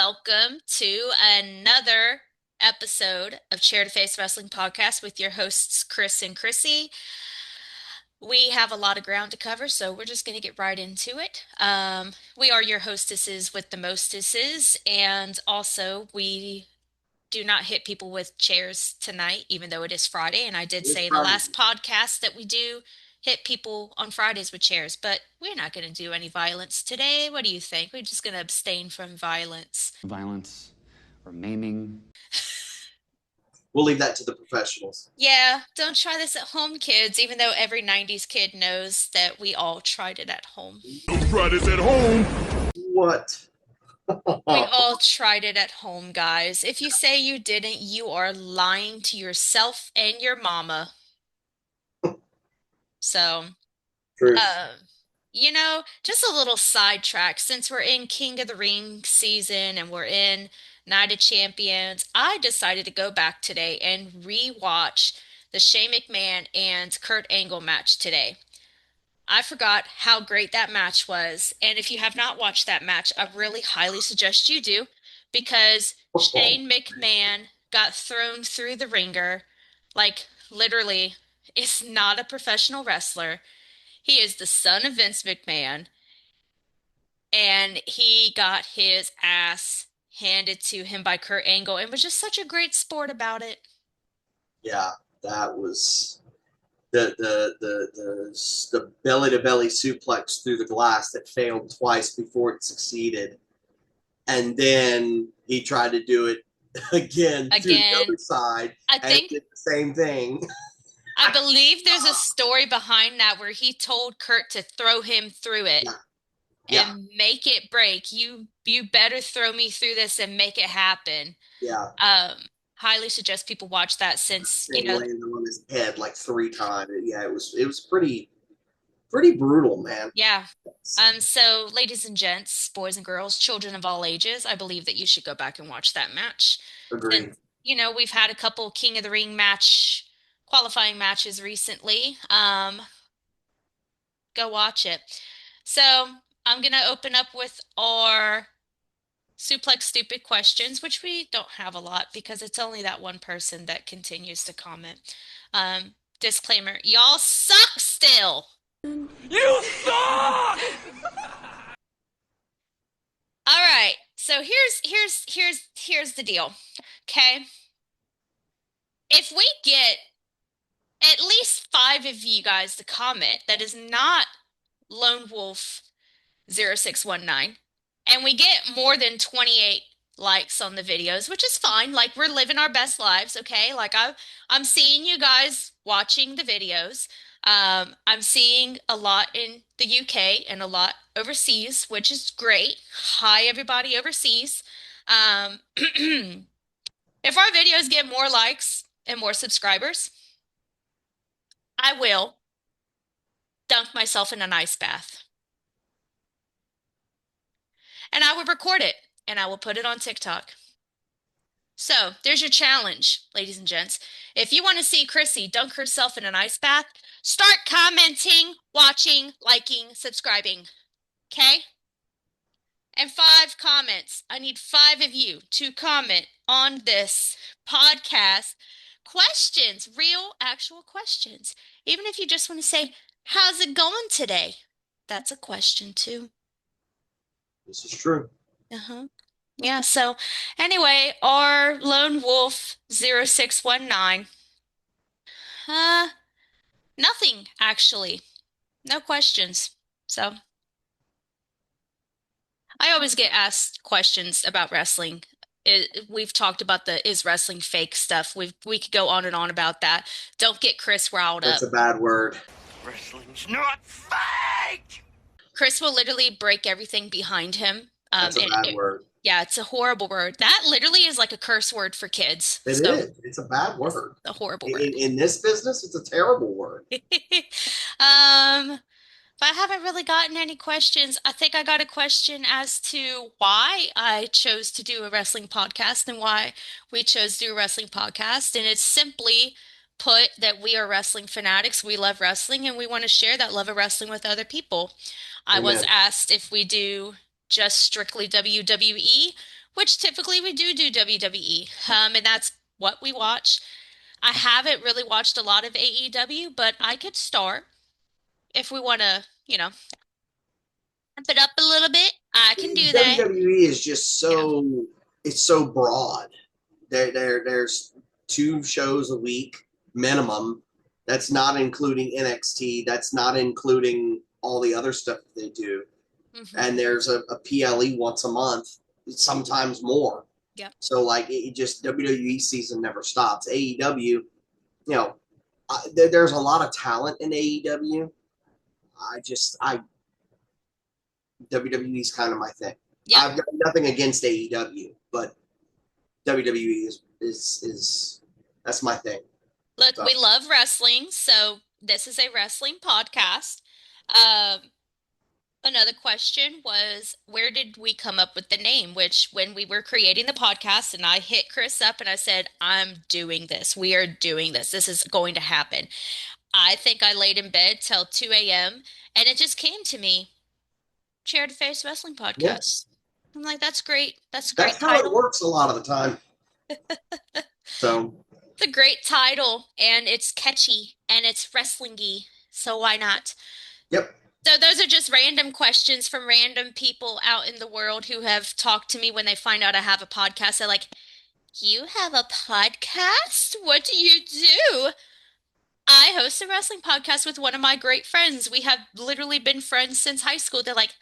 welcome to another episode of Chair to Face Wrestling Podcast with your hosts, Chris and Chrissy. We have a lot of ground to cover, so we're just going to get right into it. We are your hostesses with the mostesses, and also we do not hit people with chairs tonight, even though it is Friday. And I did It's say in the Friday. last podcast that we do hit people on Fridays with chairs, but we're not going to do any violence today. What do you think? We're just going to abstain from violence. Violence or maiming. We'll leave that to the professionals. Yeah, don't try this at home, kids, even though every 90s kid knows that we all tried it at home. Don't try this at home. What? We all tried it at home, guys. If you say you didn't, you are lying to yourself and your mama. So, Truth. uh, just a little sidetrack. Since we're in King of the Ring season and we're in Night of Champions, I decided to go back today and rewatch the Shane McMahon and Kurt Angle match today. I forgot how great that match was. And if you have not watched that match, I really highly suggest you do because Shane McMahon got thrown through the ringer. Like, literally, is not a professional wrestler. He is the son of Vince McMahon, and he got his ass handed to him by Kurt Angle and was just such a great sport about it. Yeah, that was the belly to belly suplex through the glass that failed twice before it succeeded, and then he tried to do it again to the other side. I think did the same thing. I believe there's a story behind that where he told Kurt to throw him through it. Yeah. And make it break. You better throw me through this and make it happen. Yeah. Highly suggest people watch that since landed on his head like 3 times. Yeah, it was pretty brutal, man. Yeah. So ladies and gents, boys and girls, children of all ages, I believe that you should go back and watch that match. Agreed. And, we've had a couple King of the Ring qualifying matches recently. Go watch it. So I'm going to open up with our Suplex Stupid questions, which we don't have a lot because it's only that one person that continues to comment. Disclaimer, y'all suck still. You suck! All right. So here's the deal. Okay? If we get at least 5 of you guys to comment that is not Lone Wolf 0619, and we get more than 28 likes on the videos, which is fine. Like, we're living our best lives, okay? Like, I'm seeing you guys watching the videos. I'm seeing a lot in the UK and a lot overseas, which is great. Hi, everybody overseas. If our videos get more likes and more subscribers, I will dunk myself in an ice bath. And I will record it, and I will put it on TikTok. So, there's your challenge, ladies and gents. If you want to see Chrissy dunk herself in an ice bath, start commenting, watching, liking, subscribing. Okay? And 5 comments. I need 5 of you to comment on this podcast. Questions, real, actual questions. Even if you just want to say, how's it going today? That's a question too. This is true. Yeah, so anyway, our Lone Wolf 0619. Nothing, actually. No questions. So I always get asked questions about wrestling. We've talked about the is wrestling fake stuff. We could go on and on about that. Don't get Chris riled up. That's a bad word. Wrestling's not fake! Chris will literally break everything behind him. That's a bad word. Yeah, it's a horrible word. That literally is like a curse word for kids. It is. It's a bad word. A horrible word. In this business, it's a terrible word. But I haven't really gotten any questions. I think I got a question as to why I chose to do a wrestling podcast and why we chose to do a wrestling podcast. And it's simply put that we are wrestling fanatics. We love wrestling and we want to share that love of wrestling with other people. I was asked if we do just strictly WWE which typically we do WWE, and that's what we watch. I haven't really watched a lot of AEW, but I could start if we want to, amp it up a little bit. I can do that. WWE is just Yeah. so it's so broad. There's 2 shows a week minimum. That's not including NXT. That's not including all the other stuff that they do. Hmm. And there's a PLE once a month, sometimes more. Yep. So like it just WWE season never stops. AEW, there's a lot of talent in AEW. I WWE is kind of my thing. Yep. I've got nothing against AEW, but WWE is that's my thing. Look, So, we love wrestling, so this is a wrestling podcast. Um, Another question was, where did we come up with the name? Which, when we were creating the podcast, and I hit Chris up and I said, I'm doing this. We are doing this. This is going to happen. I think I laid in bed till 2 a.m. and it just came to me, Chair to Face Wrestling yeah, Podcast. I'm like, that's great. That's a that's great how it title. works a lot of the time. So, It's a great title and it's catchy and it's wrestling-y. So why not? yep. So those are just random questions from random people out in the world who have talked to me when they find out I have a podcast. They're like, "You have a podcast? What do you do?" I host a wrestling podcast with one of my great friends. We have literally been friends since high school. They're like,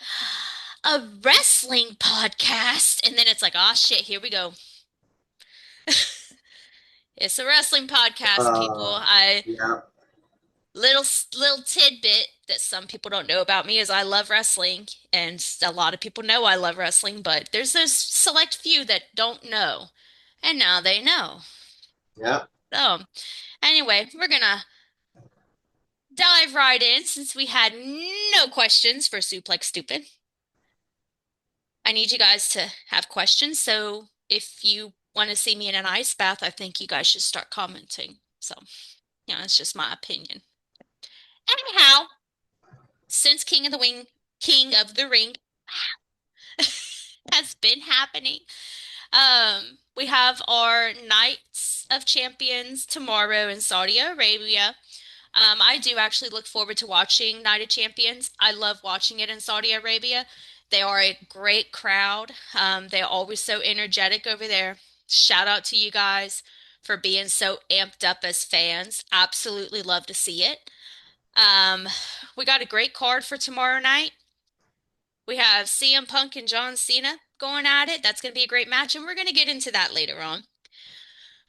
"A wrestling podcast?" And then it's like, "Oh shit, here we go." It's a wrestling podcast, people. Uh, yeah, Little little tidbit that some people don't know about me is I love wrestling, and a lot of people know I love wrestling, but there's those select few that don't know, and now they know. yeah. So, anyway, we're gonna dive right in since we had no questions for Suplex Stupid. I need you guys to have questions, so if you want to see me in an ice bath, I think you guys should start commenting. So, it's just my opinion. Anyhow, since King of the Ring has been happening. We have our Nights of Champions tomorrow in Saudi Arabia. I do actually look forward to watching Night of Champions. I love watching it in Saudi Arabia. They are a great crowd. They're always so energetic over there. Shout out to you guys for being so amped up as fans. Absolutely love to see it. Um, we got a great card for tomorrow night. We have CM Punk and John Cena going at it. That's going to be a great match, and we're going to get into that later on.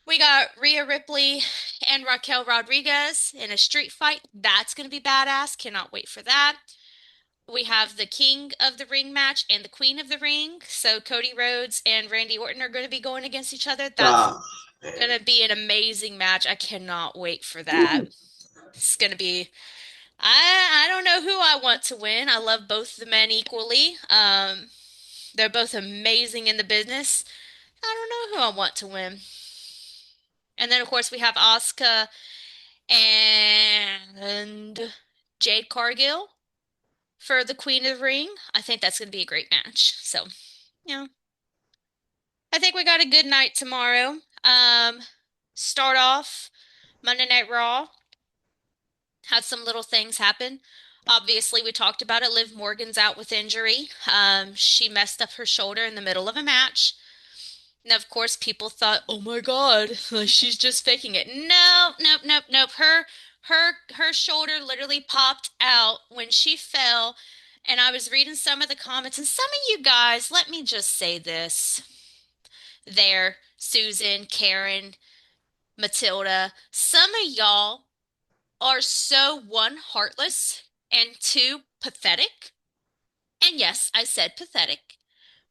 We got Rhea Ripley and Raquel Rodriguez in a street fight. That's going to be badass. Cannot wait for that. We have the King of the Ring match and the Queen of the Ring. So Cody Rhodes and Randy Orton are going to be going against each other. That's Ah, going man. to be an amazing match. I cannot wait for that. It's going to be I don't know who I want to win. I love both the men equally. They're both amazing in the business. I don't know who I want to win. And then of course we have Asuka and Jade Cargill for the Queen of the Ring. I think that's going to be a great match. So, yeah, I think we got a good night tomorrow. Start off Monday Night Raw. Had some little things happen. Obviously, we talked about it. Liv Morgan's out with injury. She messed up her shoulder in the middle of a match. And of course, people thought, "Oh my God, like she's just faking it." No, nope, nope, nope. Her shoulder literally popped out when she fell. And I was reading some of the comments, and some of you guys, let me just say this. There, Susan, Karen, Matilda, some of y'all are so one, heartless, and two, pathetic. And yes, I said pathetic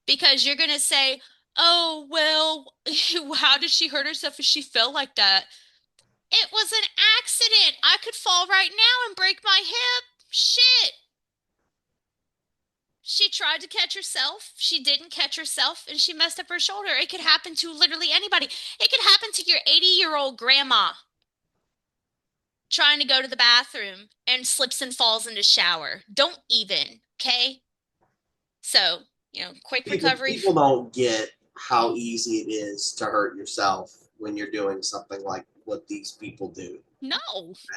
because you're going to say, "Oh, well, how did she hurt herself if she fell like that?" It was an accident. I could fall right now and break my hip. Shit. She tried to catch herself. She didn't catch herself and she messed up her shoulder. It could happen to literally anybody. It could happen to your 80-year-old grandma trying to go to the bathroom and slips and falls in the shower. Don't even, okay? So, quick People recovery. people don't get how easy it is to hurt yourself when you're doing something like what these people do. No.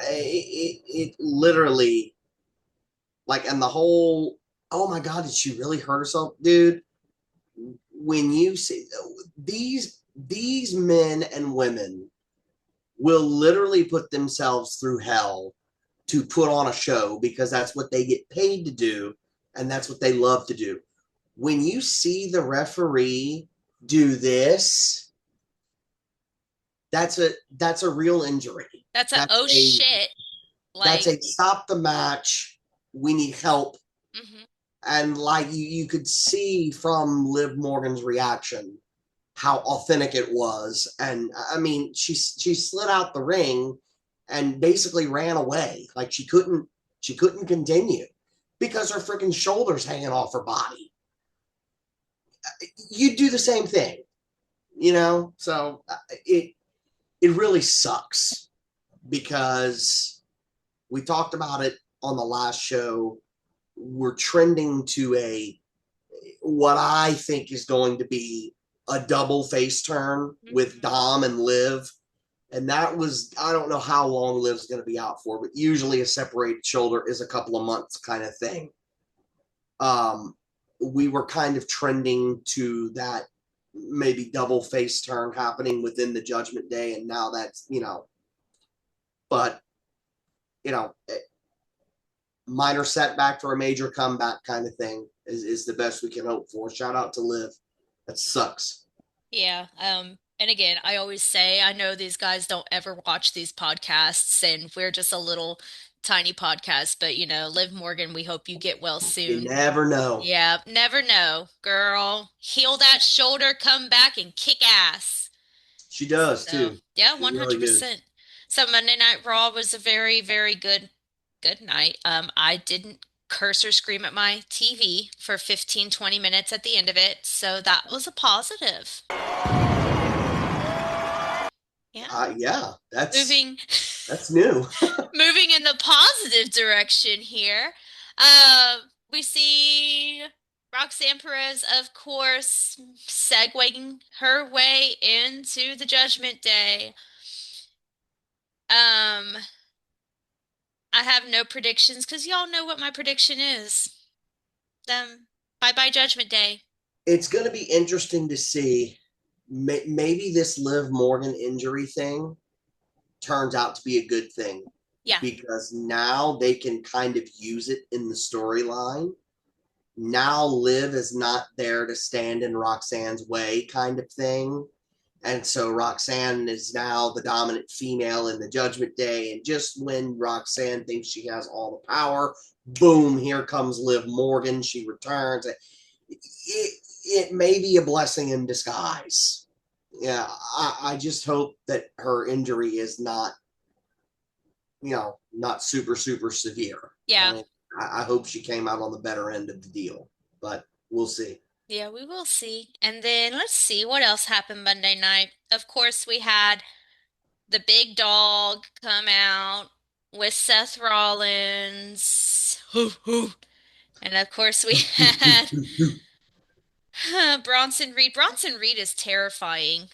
It literally, like, and the whole, oh my God, did she really hurt herself? Dude, when you see these men and women will literally put themselves through hell to put on a show because that's what they get paid to do and that's what they love to do. When you see the referee do this, that's a real injury. That's a That's oh a shit. that's Like, a stop the match. We need help. mhm. And like you could see from Liv Morgan's reaction how authentic it was. And I mean, she slid out the ring and basically ran away. Like she couldn't continue because her freaking shoulders hanging off her body. You do the same thing, you know. So it really sucks because we talked about it on the last show. We're trending to a what I think is going to be a double face turn with Dom and Liv. And that was, I don't know how long Liv's going to be out for, but usually a separated shoulder is a couple of months kind of thing. We were kind of trending to that maybe double face turn happening within the Judgment Day. And now that's, but, you know, minor setback for a major comeback kind of thing is the best we can hope for. Shout out to Liv. That sucks. Yeah. And again, I always say, I know these guys don't ever watch these podcasts, and we're just a little tiny podcast, but Liv Morgan, we hope you get well You soon. never know. Yeah, never know, girl. Heal that shoulder, come back and kick ass. She does So, too. yeah, She really do. 100%. So Monday Night Raw was a very, very good night. I didn't curse or scream at my TV for 15, 20 minutes at the end of it, so that was a positive. Yeah. Yeah, Moving that's new. moving in the positive direction here. Uh, we see Roxanne Perez, of course, segueing her way into the Judgment Day. Um, I have no predictions because y'all know what my prediction is. Bye bye Judgment Day. It's going to be interesting to see. Maybe this Liv Morgan injury thing turns out to be a good thing Yeah, because now they can kind of use it in the storyline. Now Liv is not there to stand in Roxanne's way, kind of thing. And so Roxanne is now the dominant female in the Judgment Day. And just when Roxanne thinks she has all the power, boom, here comes Liv Morgan. She returns. It may be a blessing in disguise. Yeah, I just hope that her injury is not, not super, super severe. yeah, I hope she came out on the better end of the deal, but we'll see. yeah, we will see. And then let's see what else happened Monday night. Of course, we had the big dog come out with Seth Rollins. Hoo, hoo. And of course, we had Bronson Reed. Bronson Reed is terrifying.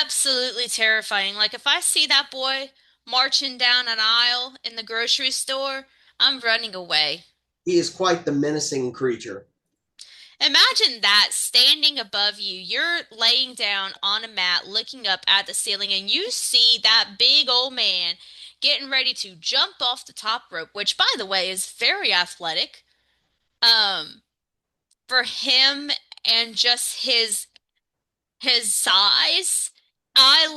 Absolutely terrifying. Like, if I see that boy marching down an aisle in the grocery store, I'm running away. He is quite the menacing creature. Imagine that standing above you. You're laying down on a mat looking up at the ceiling, and you see that big old man getting ready to jump off the top rope, which, by the way, is very athletic. Um, for him and just his size. I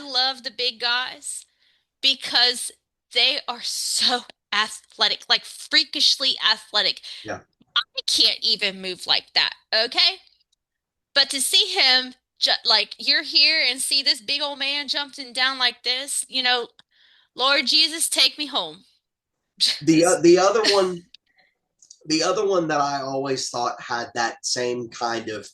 love the big guys because they are so athletic, like freakishly athletic. Yeah. I can't even move like that, okay? But to see him, like, you're here and see this big old man jumping down like this, Lord Jesus, take me home. The the other one that I always thought had that same kind of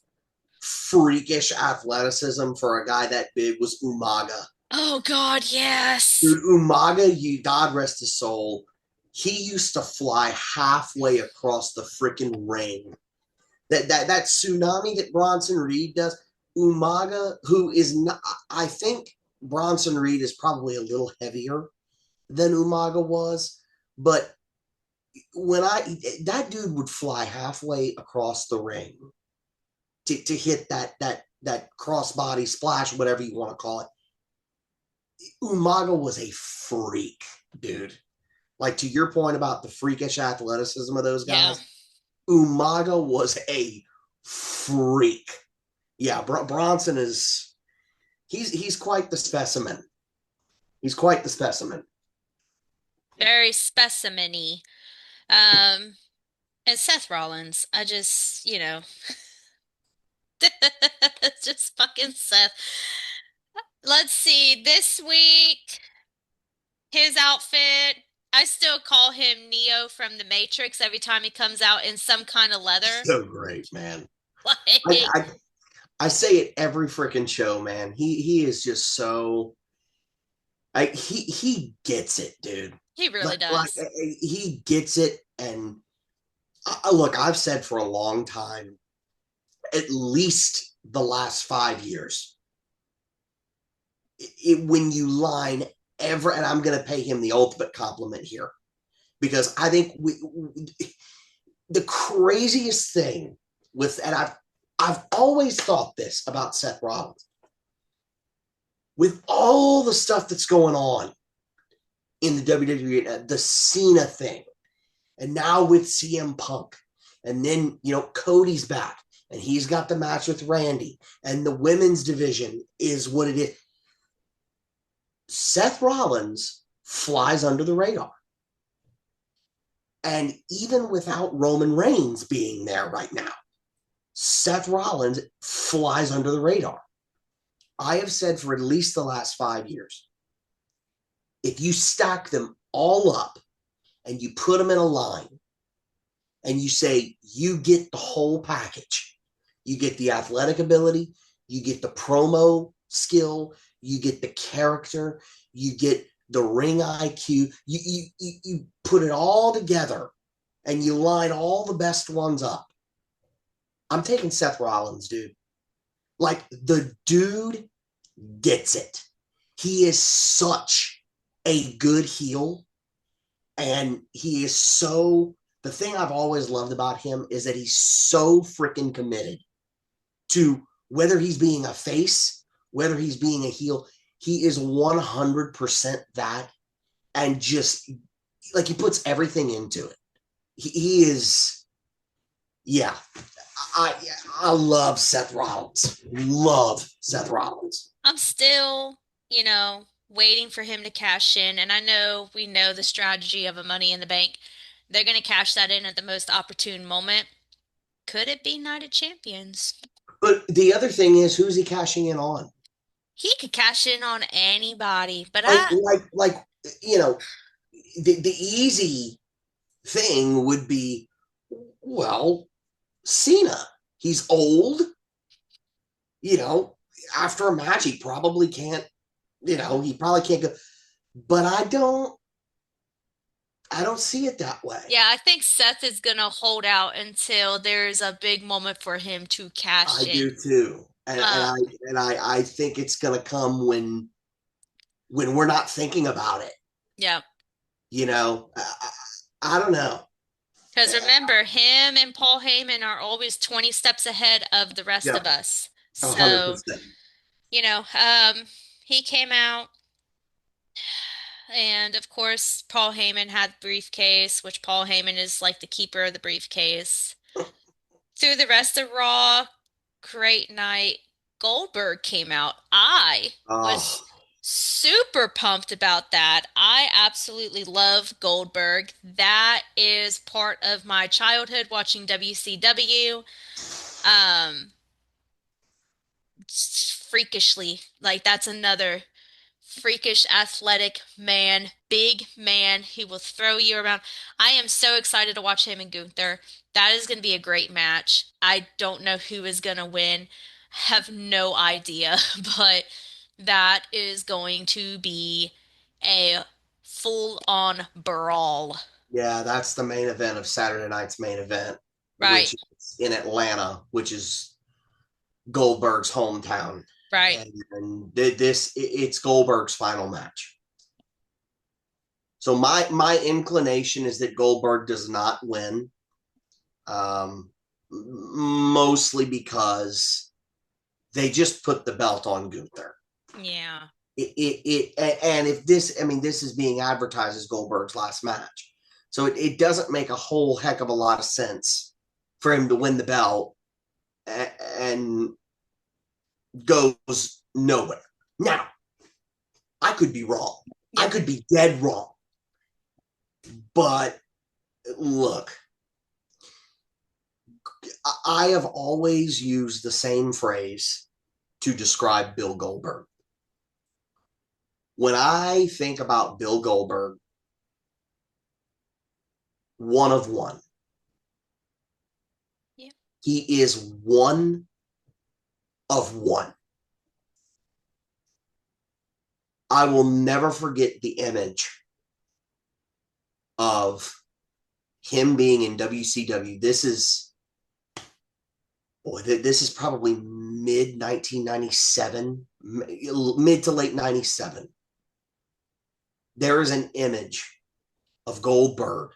freakish athleticism for a guy that big was Umaga. Oh God, yes. Dude, Umaga, you God rest his soul. He used to fly halfway across the freaking ring. That tsunami that Bronson Reed does. Umaga, who is not, I think Bronson Reed is probably a little heavier than Umaga was, but when that dude would fly halfway across the ring to hit that crossbody splash, whatever you want to call it. Umaga was a freak, dude. Like to your point about the freakish athleticism of those Yeah. guys, Umaga was a freak. Yeah, Bronson is he's quite the specimen. He's quite the specimen. Very specimen-y. Um, and Seth Rollins, I just, it's just fucking Seth. Let's see, this week, his outfit, I still call him Neo from the Matrix every time he comes out in some kind of leather. So great, man. I, Like, I I say it every freaking show, man. He is just so he gets it, dude. he really Like does. he gets it, and look, I've said for a long time, at least the last 5 years, when you line and I'm going to pay him the ultimate compliment here because I think the craziest thing and I've always thought this about Seth Rollins with all the stuff that's going on in the WWE, the Cena thing, and now with CM Punk, and then Cody's back, and he's got the match with Randy, and the women's division is what it is. Seth Rollins flies under the radar. And even without Roman Reigns being there right now, Seth Rollins flies under the radar. I have said for at least the last 5 years, if you stack them all up and you put them in a line and you say you get the whole package, you get the athletic ability, you get the promo skill, you get the character, you get the ring IQ, you put it all together and you line all the best ones up. I'm taking Seth Rollins, dude. Like the dude gets it. He is such a good heel. And he is the thing I've always loved about him is that he's so freaking committed to whether he's being a face, whether he's being a heel, he is 100% that. And just like he puts everything into it. He is, yeah. I I love Seth Rollins. Love Seth Rollins. I'm still, waiting for him to cash in, and I know we know the strategy of a Money in the Bank. They're going to cash that in at the most opportune moment. Could it be Night of Champions? But the other thing is, who's he cashing in on? He could cash in on anybody, but Like, you know, the easy thing would be, well, Cena. He's old. You know, after a match, he probably can't. He probably can't go. But I don't see it that way. yeah, I think Seth is going to hold out until there's a big moment for him to I cash in. do too, and Uh, I think it's gonna come when we're not thinking about it. yeah, You know, I don't know. because remember, him and Paul Heyman are always 20 steps ahead of the rest Yeah, of us. a hundred So, percent. you know, um, he came out, and of course, Paul Heyman had the briefcase, which Paul Heyman is like the keeper of the briefcase. Through the rest of Raw, great night. Goldberg came out. I was Oh, super pumped about that. I absolutely love Goldberg. That is part of my childhood watching WCW. Um, freakishly, like that's another freakish athletic man, big man. He will throw you around. I am so excited to watch him and Gunther. That is going to be a great match. I don't know who is going to win. Have no idea, but that is going to be a full-on brawl. yeah, that's the main event of Saturday night's main event. Right. which is in Atlanta, which is Goldberg's hometown. Right. And it's Goldberg's final match. So my inclination is that Goldberg does not win, mostly because they just put the belt on Gunther. Yeah. And if this, I mean, this is being advertised as Goldberg's last match, so it doesn't make a whole heck of a lot of sense for him to win the belt and goes nowhere. Now, I could be wrong. Yep. I could be dead wrong. But look, I have always used the same phrase to describe Bill Goldberg. When I think about Bill Goldberg, one of one. Yeah. He is one of one. I will never forget the image of him being in WCW. This is probably mid 1997, mid to late 97. There is an image of Goldberg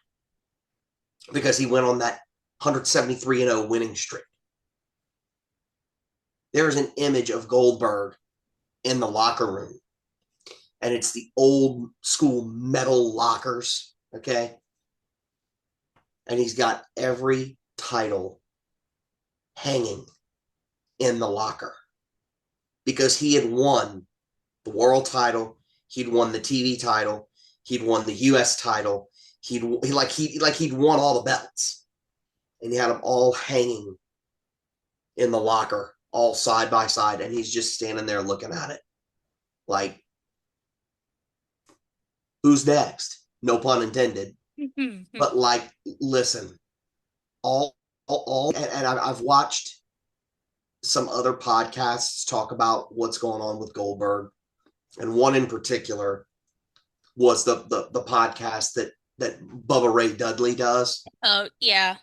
because he went on that 173-0 winning streak. There is an image of Goldberg in the locker room, and it's the old school metal lockers, okay? And he's got every title hanging in the locker because he had won the world title, he'd won the TV title, he'd won the US title, he'd won all the belts, and he had them all hanging in the locker, all side by side, and he's just standing there looking at it like, who's next? No pun intended. But like, listen, and I've watched some other podcasts talk about what's going on with Goldberg, and one in particular was the podcast that Bubba Ray Dudley does. Oh yeah.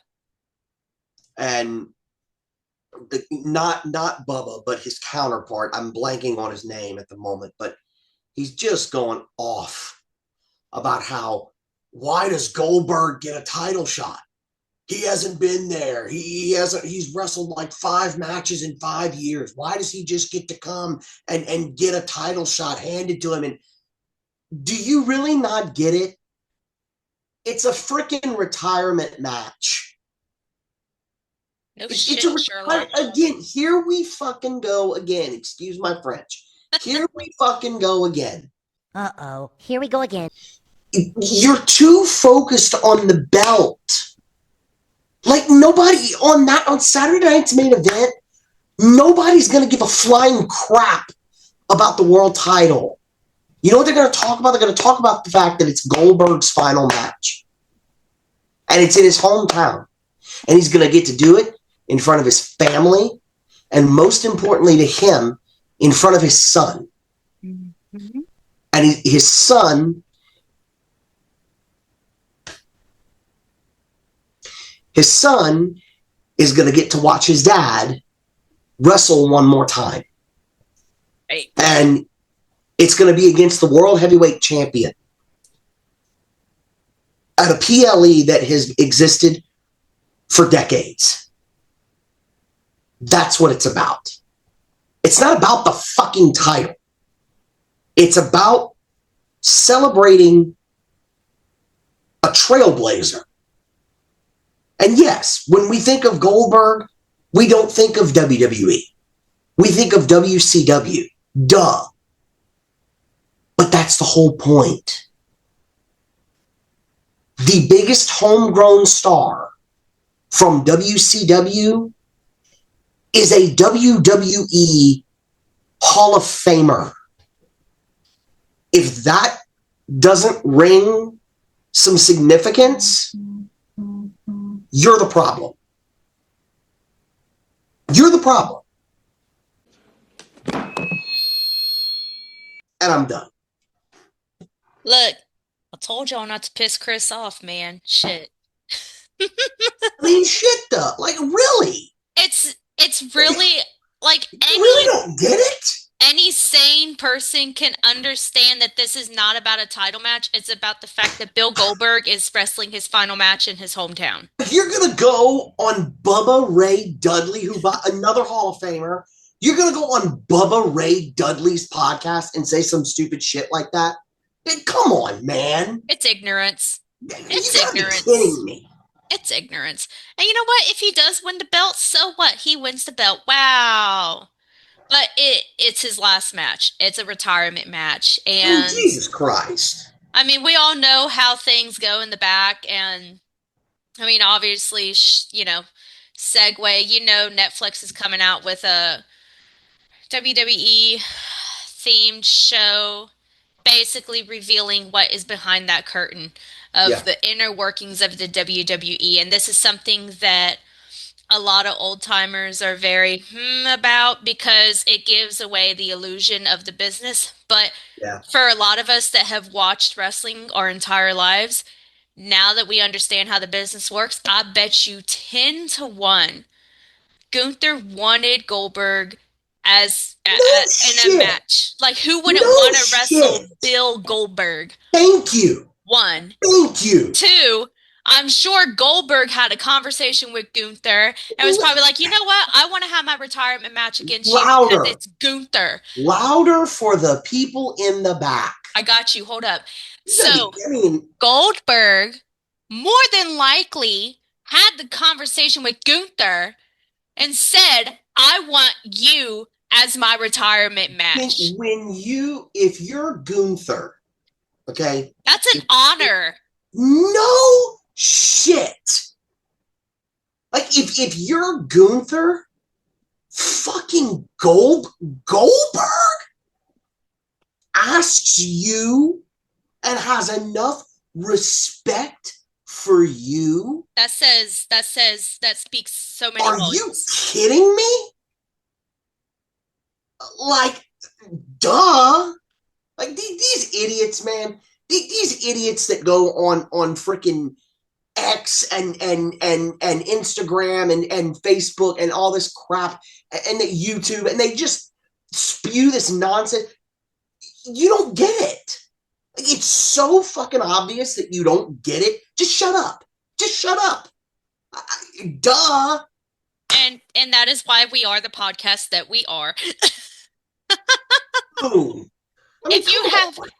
And not Bubba, but his counterpart. I'm blanking on his name at the moment, but he's just going off about how, why does Goldberg get a title shot? He hasn't been there. He's wrestled like 5 matches in 5 years. Why does he just get to come and get a title shot handed to him? And do you really not get it? It's a freaking retirement match. No shit, Sherlock. Again, here we fucking go again. Excuse my French. Here we fucking go again. Uh-oh. Here we go again. You're too focused on the belt. Like, nobody on Saturday night's main event, nobody's going to give a flying crap about the world title. You know what they're going to talk about? They're going to talk about the fact that it's Goldberg's final match. And it's in his hometown. And he's going to get to do it in front of his family, and most importantly to him, in front of his son. Mm-hmm. And his son is going to get to watch his dad wrestle one more time. Right. And it's going to be against the world heavyweight champion at a PLE that has existed for decades. That's what it's about. It's not about the fucking title. It's about celebrating a trailblazer. And yes, when we think of Goldberg, we don't think of WWE. We think of WCW. Duh. But that's the whole point. The biggest homegrown star from WCW is a WWE Hall of Famer. If that doesn't ring some significance, you're the problem. You're the problem. And I'm done. Look, I told y'all not to piss Chris off, man. Shit. I mean, shit, though. Like, really? It's really like You really don't get it? any sane person can understand that this is not about a title match. It's about the fact that Bill Goldberg is wrestling his final match in his hometown. You're going to go on Bubba Ray Dudley, another Hall of Famer. You're going to go on Bubba Ray Dudley's podcast and say some stupid shit like that? Come on, man. It's ignorance. It's You gotta be ignorance. kidding me. It's ignorance. And you know what? If he does win the belt, so what? He wins the belt. Wow. But it's his last match. It's a retirement match. I mean, And Jesus Christ. I mean, we all know how things go in the back. And I mean, obviously, segue, Netflix is coming out with a WWE themed show, basically revealing what is behind that curtain Yeah. of the inner workings of the WWE. And this is something that a lot of old timers are very about because it gives away the illusion of the business. But Yeah. for a lot of us that have watched wrestling our entire lives, now that we understand how the business works, I bet you 10 to 1 Gunther wanted Goldberg No in a shit. match. Like, who wouldn't No want to wrestle shit. Bill Goldberg? Thank you. One. Thank you. Two, I'm sure Goldberg had a conversation with Gunther and was probably like, you know what? I want to have my retirement match against you because Louder. it's Gunther. Louder for the people in the back. I got you. Hold up. You gotta So, I mean, Goldberg more than likely had the conversation with Gunther and said, I want you as my retirement match. if you're Gunther, okay, That's an honor. no shit. Like if you're Gunther, fucking Goldberg asks you and has enough respect for you. That speaks so many Are volumes. you kidding me? Like, duh. Like these idiots, man. These idiots that go on freaking X and Instagram and Facebook and all this crap and YouTube, and they just spew this nonsense. You don't get it. It's so fucking obvious that you don't get it. Just shut up. Just shut up. Duh. And that is why we are the podcast that we are. Boom. I mean,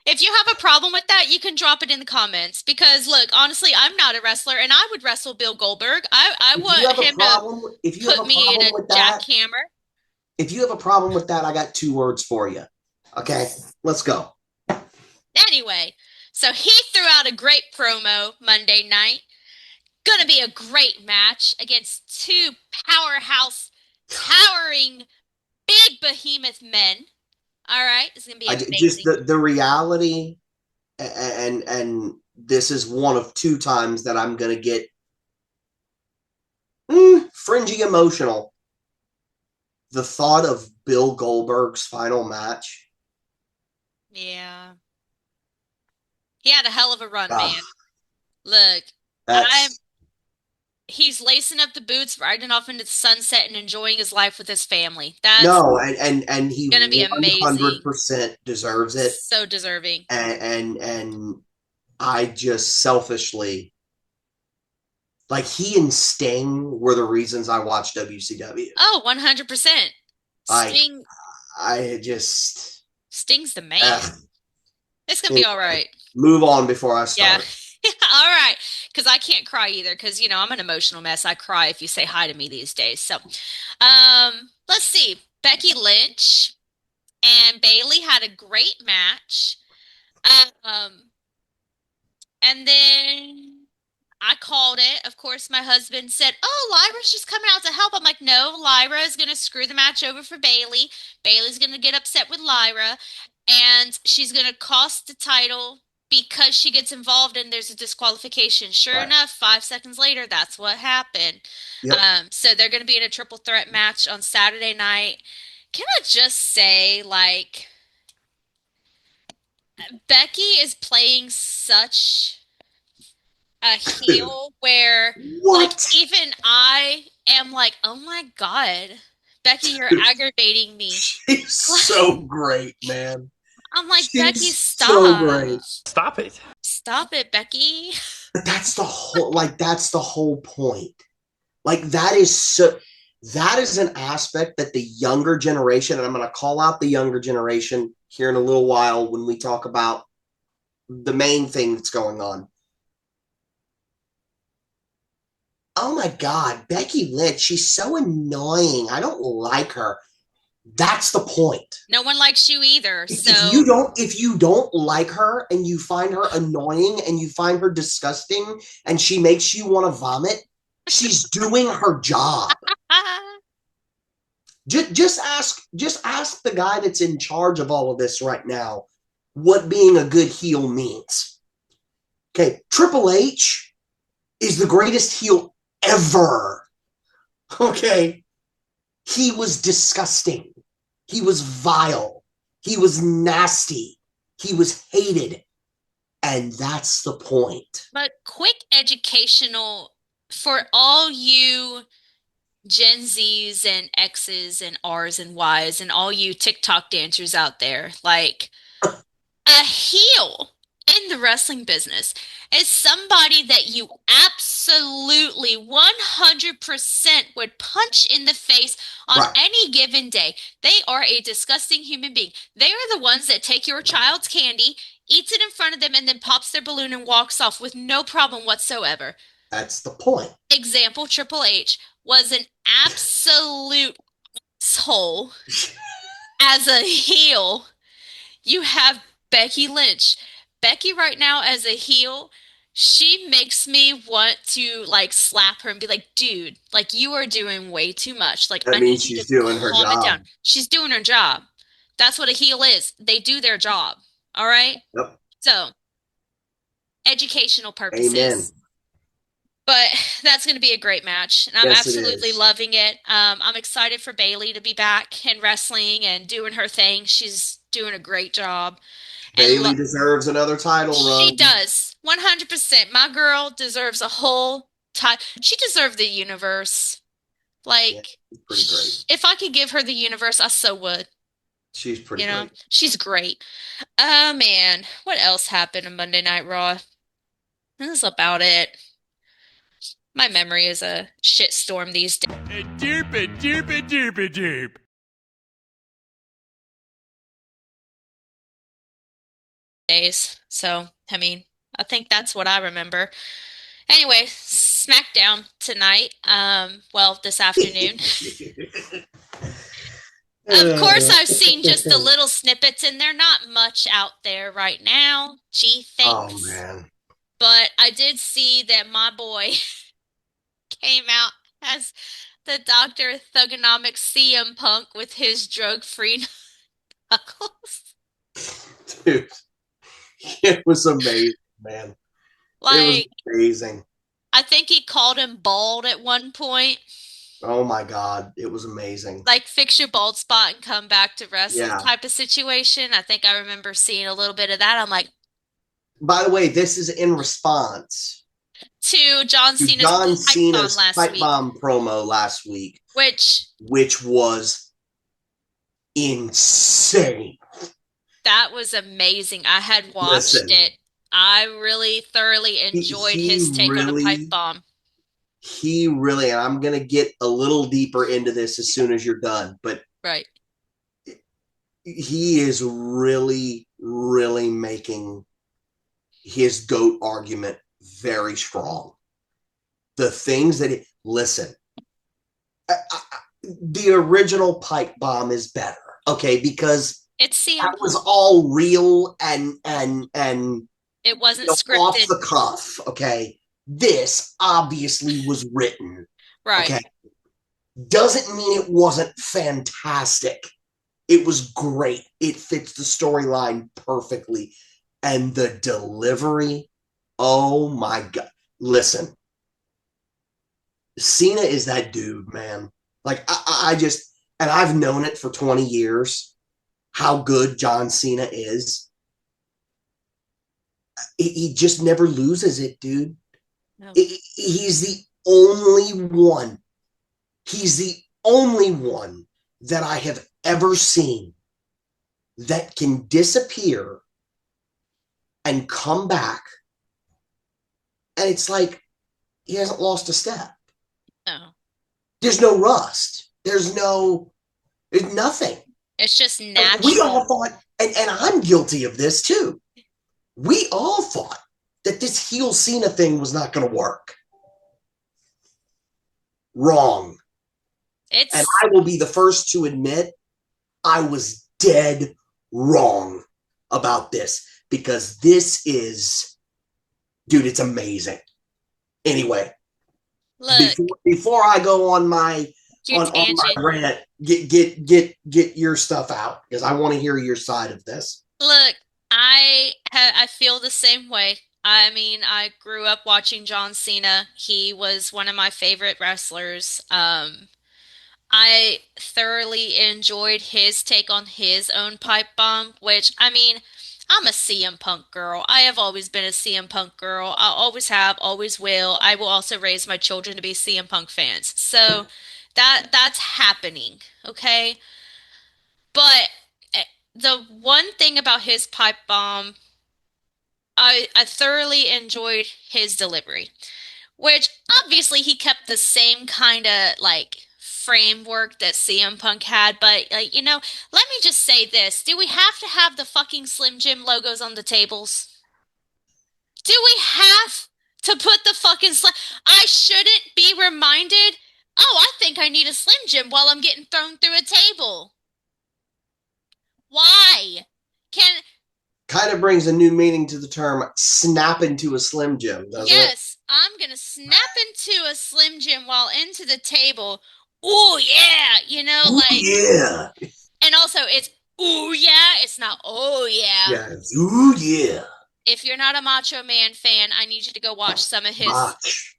If you have a problem with that, you can drop it in the comments. Because look, honestly, I'm not a wrestler, and I would wrestle Bill Goldberg. I want him to put me in a jackhammer. If you have a problem with that, I got 2 words for you. Okay, let's go. Anyway, so he threw out a great promo Monday night. Gonna be a great match against 2 powerhouse, towering, big behemoth men. All right, it's gonna be amazing. Just the reality, and this is one of 2 times that I'm gonna get fringy emotional. The thought of Bill Goldberg's final match. Yeah, he had a hell of a run, man. Look, he's lacing up the boots, riding off into the sunset, and enjoying his life with his family. That's and he gonna be amazing. 100% deserves it. So deserving. And I just selfishly, like, he and Sting were the reasons I watched WCW. Oh, 100%. Sting. I just Sting's the man. It's gonna be all right. Move on before I start. Yeah. All right. Because I can't cry either. Because I'm an emotional mess. I cry if you say hi to me these days. So, let's see. Becky Lynch and Bayley had a great match. And then I called it. Of course, my husband said, "Oh, Lyra's just coming out to help." I'm like, "No, Lyra is going to screw the match over for Bayley. Bayley's going to get upset with Lyra, and she's going to cost the title because she gets involved and there's a disqualification." Sure enough, 5 seconds later, that's what happened. Yep. So they're going to be in a triple threat match on Saturday night. Can I just say, like, Becky is playing such a heel where, like, What? even I am like, oh my God, Becky, you're aggravating me. She's so great, man. I'm like, Becky, She's so stop. great. Stop it. Stop it, Becky. But that's the whole point. Like that is an aspect that the younger generation, and I'm going to call out the younger generation here in a little while when we talk about the main thing that's going on. Oh my God, Becky Lynch, she's so annoying. I don't like her. That's the point. No one likes you either. If you don't like her and you find her annoying and you find her disgusting and she makes you want to vomit, she's doing her job. Just ask the guy that's in charge of all of this right now what being a good heel means. Okay, Triple H is the greatest heel ever. Okay, he was disgusting. He was vile. He was nasty. He was hated. And that's the point. But quick educational for all you Gen Zs and X's and R's and Y's and all you TikTok dancers out there, like, a heel in the wrestling business is somebody that you absolutely 100% would punch in the face on Right. any given day. They are a disgusting human being. They are the ones that take your child's candy, eats it in front of them, and then pops their balloon and walks off with no problem whatsoever. That's the point. Example, Triple H was an absolute asshole as a heel. You have Becky Lynch. Becky right now as a heel, she makes me want to like slap her and be like, dude, like you are doing way too much. Like That I need means you she's to doing her calm it down. job. She's doing her job. That's what a heel is. They do their job. All right? Yep. So, educational Amen. purposes. But that's going to be a great match, and I'm Yes, it absolutely is. loving it. I'm excited for Bayley to be back in wrestling and doing her thing. She's doing a great job. And Bayley deserves another title she run. does. 100%. My girl deserves a whole time. She deserved the universe. Yeah, Like, she's pretty great. if I could give her the universe, I so would. She's pretty You know, great. she's great. Oh, man. What else happened on Monday Night Raw? That's about it. My memory is a shitstorm these Deep it, deep it, deep it, deep. days. So, I mean, I think that's what I remember. Anyway, Smackdown tonight. Well, this afternoon. Of course, I've seen just the little snippets, and they're not much out there right now. Gee, Oh thanks. man. But I did see that my boy came out as the Dr. Thugonomics CM Punk with his drug-free knuckles. Dude, it was amazing, man. It was Like, amazing. I think he called him bald at one point. Oh my God, it was amazing. Like, fix your bald spot and come back to wrestle Yeah. type of situation. I think I remember seeing a little bit of that. I'm like, By the way, this is in response to John to Cena's John pipe bomb Cena's last pipe week, bomb promo last week, which was insane. that was amazing. I had watched Listen, it. I really thoroughly enjoyed his take on the pipe bomb. and I'm going to get a little deeper into this as soon as you're done, but Right. he is really, really making his GOAT argument very strong. The things that listen, the original pipe bomb is better, okay, because It's CM that was Punk. all real and It wasn't off scripted. the cuff, okay. This obviously was written, Right. okay. Doesn't mean it wasn't fantastic. It was great. It fits the storyline perfectly, and the delivery. Oh my God! Listen, Cena is that dude, man. Like I just, and I've known it for 20 years. How good John Cena is. He just never loses it, dude. No. He's the only one. He's the only one that I have ever seen that can disappear and come back. And it's like he hasn't lost a step. No. There's no rust. There's nothing. It's just We all natural. thought, and I'm guilty of this too. We all thought that this heel Cena thing was not going to work. Wrong. And It's I will be the first to admit I was dead wrong about this because this is, dude, it's amazing. Anyway, look, before I go on my your on my tangent. rant, get your stuff out because I want to hear your side of this. Look, I feel the same way. I mean, I grew up watching John Cena. He was one of my favorite wrestlers. I thoroughly enjoyed his take on his own pipe bomb, which, I mean, I'm a CM Punk girl. I have always been a CM Punk girl. I always have, always will. I will also raise my children to be CM Punk fans. So that's happening, okay? But the one thing about his pipe bomb, I thoroughly enjoyed his delivery, which obviously he kept the same kind of like framework that CM Punk had, but let me just say this. Do we have to have the fucking Slim Jim logos on the tables? Do we have to put the fucking Slim? I shouldn't be reminded, oh, I think I need a Slim Jim while I'm getting thrown through a table. Why? Can Kind of brings a new meaning to the term snap into a Slim Jim, doesn't it? Yes, I'm gonna snap into a Slim Jim while into the table. Ooh, yeah, Ooh, yeah. and also it's ooh, yeah, it's not oh, yeah. Yeah. Ooh, yeah. If you're not a Macho Man fan, I need you to go watch some of his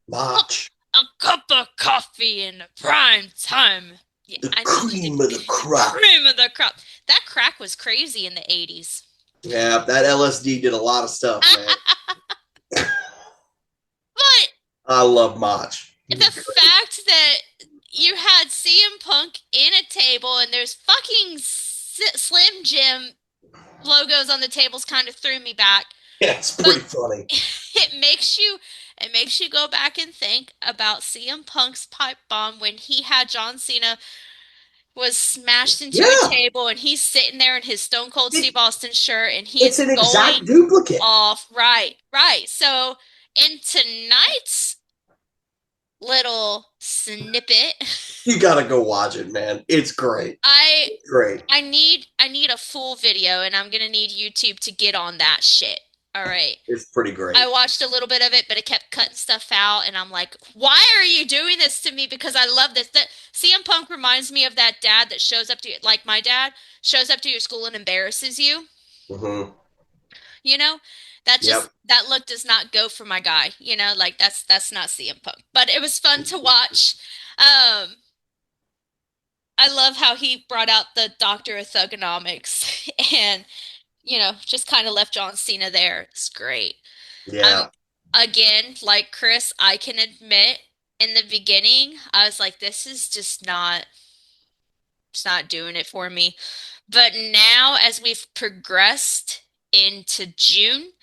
March. A cup of coffee in the prime time. Yeah, The I need you to cream of the the crop. cream of the crop. That crack was crazy in the 80s. Yeah, that LSD did a lot of stuff, man. But I love Mach. the fact that you had CM Punk in a table and there's fucking Slim Jim logos on the tables kind of threw me back. Yeah, it's But pretty funny. it makes you go back and think about CM Punk's pipe bomb when he had John Cena was smashed into a Yeah, table and he's sitting there in his Stone Cold it, Steve Austin shirt and it's he's an exact going duplicate. off. Right, right. So in tonight's little snippet, You gotta go watch it, man. It's great. I It's great. I need a full video and I'm gonna need YouTube to get on that shit. All right. It's pretty I great. watched a little bit of it, but it kept cutting stuff out, and I'm like, why are you doing this to me? Because I love this. That CM Punk reminds me of that dad that shows up to you, like my dad shows up to your school and embarrasses you. Mm-hmm. You know, Yep. that look does not go for my guy. Like that's not CM Punk. But it was fun to watch. Um, I love how he brought out the Doctor of Thugonomics and just kind of left John Cena there. It's great. I'm Yeah. again, like Chris, I can admit in the beginning, I was like, this is just not, it's not doing it for me. But now, as we've progressed into June,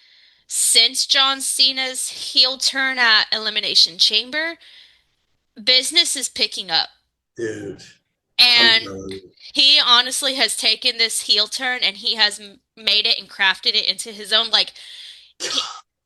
since John Cena's heel turn at Elimination Chamber, business is picking up. Dude. I'm And telling you. he honestly has taken this heel turn and he has made it and crafted it into his own. Like,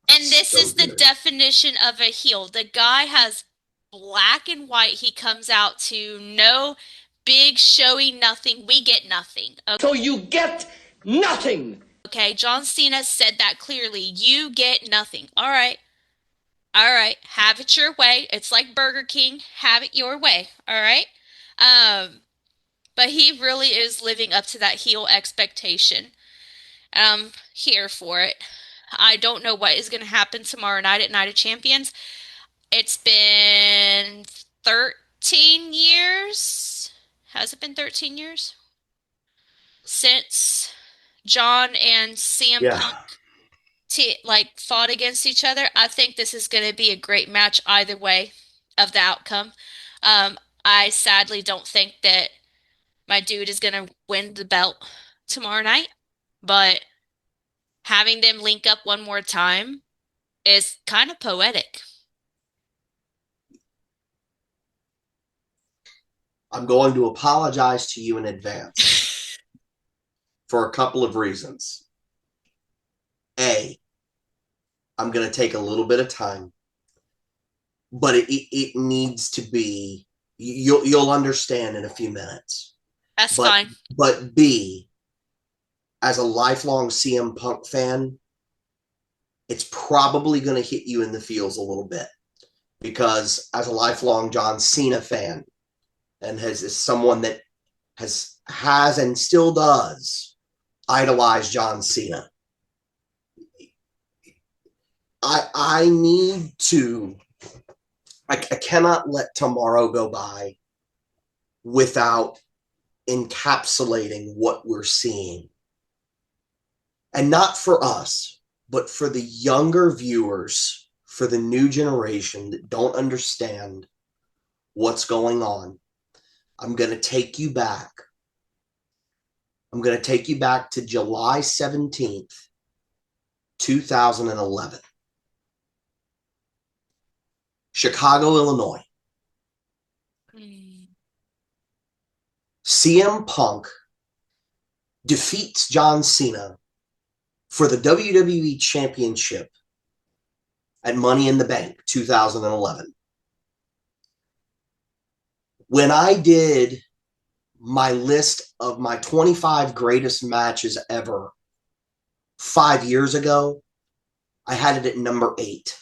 and this So is the good. definition of a heel. The guy has black and white. He comes out to no big showy nothing. We get nothing. So you get nothing. Okay, John Cena said that clearly. You get nothing. All right. All right. Have it your way. It's like Burger King. Have it your way. All right. Um, but he really is living up to that heel expectation. I'm here for it. I don't know what is going to happen tomorrow night at Night of Champions. It's been 13 years. Has it been 13 years? Since John and CM Yeah. Punk like fought against each other. I think this is going to be a great match either way of the outcome. Um, I sadly don't think that my dude is going to win the belt tomorrow night, but having them link up one more time is kind of poetic. I'm going to apologize to you in advance for a couple of reasons. A, I'm going to take a little bit of time, but it needs to be, you'll understand in a few minutes. That's But fine. but B, as a lifelong CM Punk fan, it's probably going to hit you in the feels a little bit, because as a lifelong John Cena fan, and is someone that has and still does idolize John Cena, I need to, I cannot let tomorrow go by without encapsulating what we're seeing. And not for us, but for the younger viewers, for the new generation that don't understand what's going on. I'm going to take you back. I'm going to take you back to July 17th, 2011. Chicago, Illinois. CM Punk defeats John Cena for the WWE Championship at Money in the Bank 2011. When I did my list of my 25 greatest matches ever 5 years ago, I had it at number 8.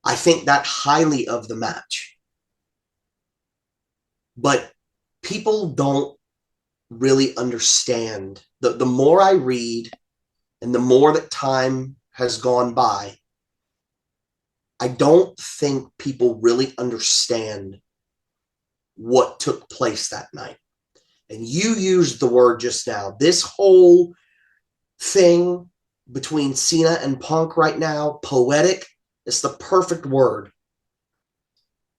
I think that highly of the match. But people don't really understand. The more I read and the more that time has gone by, I don't think people really understand what took place that night. And you used the word just now. This whole thing between Cena and Punk right now, poetic, is the perfect word,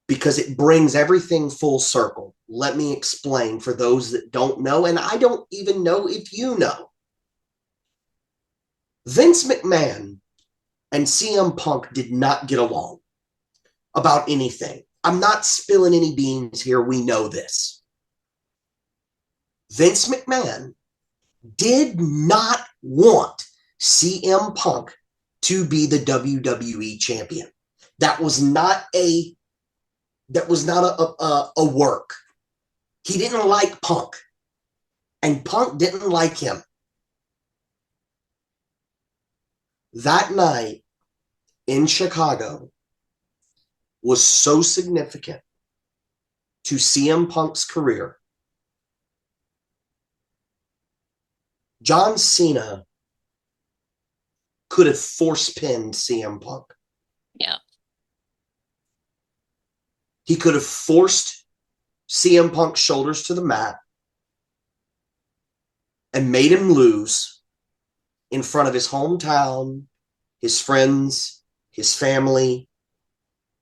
because it brings everything full circle. Let me explain for those that don't know, and I don't even know if you know. Vince McMahon and CM Punk did not get along about anything. I'm not spilling any beans here. We know this. Vince McMahon did not want CM Punk to be the WWE champion. That was not a work. He didn't like Punk, and Punk didn't like him. That night in Chicago was so significant to CM Punk's career. John Cena could have force pinned CM Punk. Yeah. He could have forced CM Punk's shoulders to the mat and made him lose in front of his hometown, his friends, his family.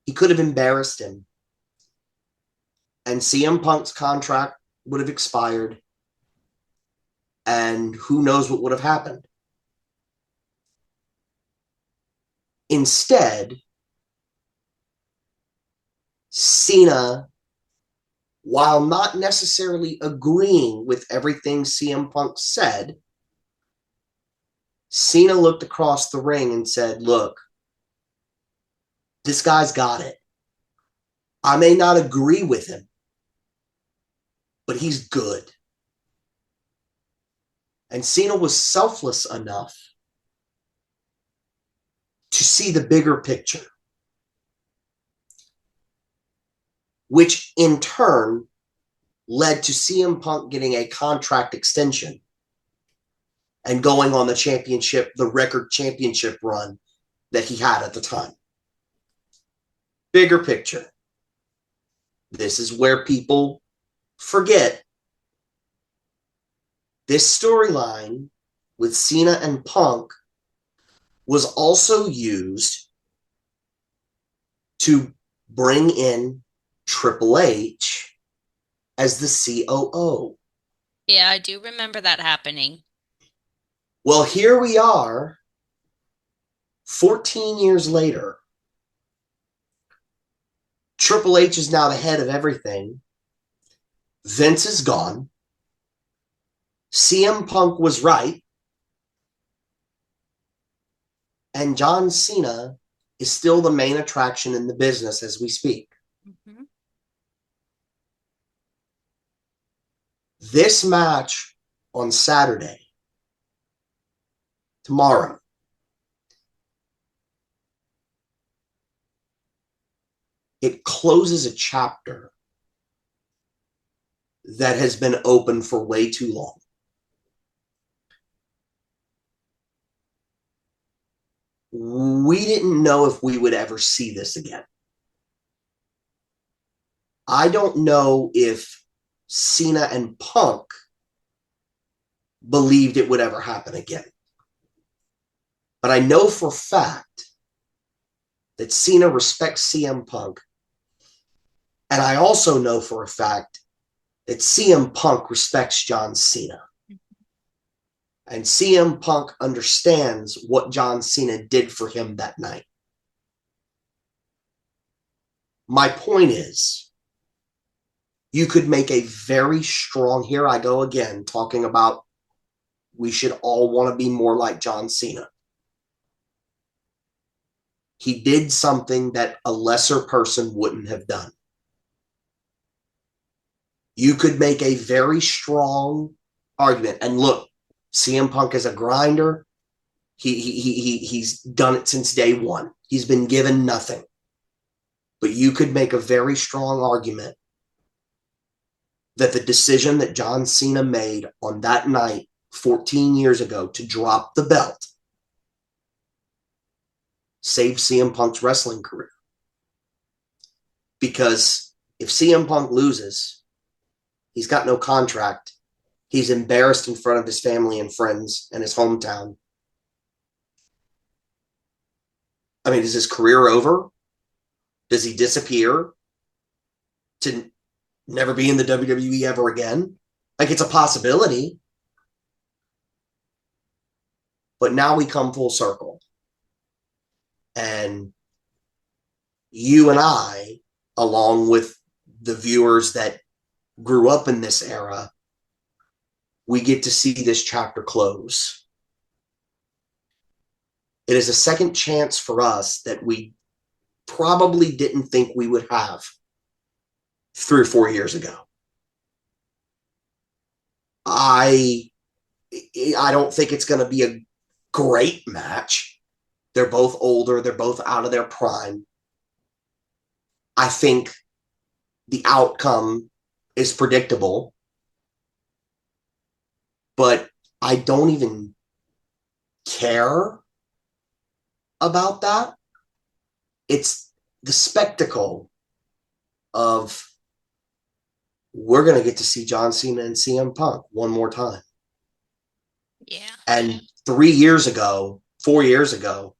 He could have embarrassed him. And CM Punk's contract would have expired. And who knows what would have happened. Instead, Cena, while not necessarily agreeing with everything CM Punk said, Cena looked across the ring and said, look, this guy's got it. I may not agree with him, but he's good. And Cena was selfless enough to see the bigger picture, which in turn led to CM Punk getting a contract extension and going on the record championship run that he had at the time. Bigger picture. This is where people forget. This storyline with Cena and Punk was also used to bring in Triple H as the COO. Yeah, I do remember that happening. Well, here we are, 14 years later. Triple H is now the head of everything. Vince is gone. CM Punk was right. And John Cena is still the main attraction in the business as we speak. Mm-hmm. This match on Saturday, tomorrow, it closes a chapter that has been open for way too long. We didn't know if we would ever see this again. I don't know if Cena and Punk believed it would ever happen again. But I know for a fact that Cena respects CM Punk. And I also know for a fact that CM Punk respects John Cena. And CM Punk understands what John Cena did for him that night. My point is, you could make a very strong, here I go again, talking about we should all want to be more like John Cena. He did something that a lesser person wouldn't have done. You could make a very strong argument. And look, CM Punk is a grinder. He's done it since day one. He's been given nothing. But you could make a very strong argument that the decision that John Cena made on that night 14 years ago to drop the belt saved CM Punk's wrestling career. Because if CM Punk loses, he's got no contract. He's embarrassed in front of his family and friends and his hometown. I mean, is his career over? Does he disappear to never be in the WWE ever again? Like, it's a possibility. But now we come full circle. And you and I, along with the viewers that grew up in this era, we get to see this chapter close. It is a second chance for us that we probably didn't think we would have 3 or 4 years ago. I don't think it's going to be a great match. They're both older. They're both out of their prime. I think the outcome is predictable, but I don't even care about that. It's the spectacle of we're going to get to see John Cena and CM Punk one more time. Yeah. And 3 years ago, 4 years ago,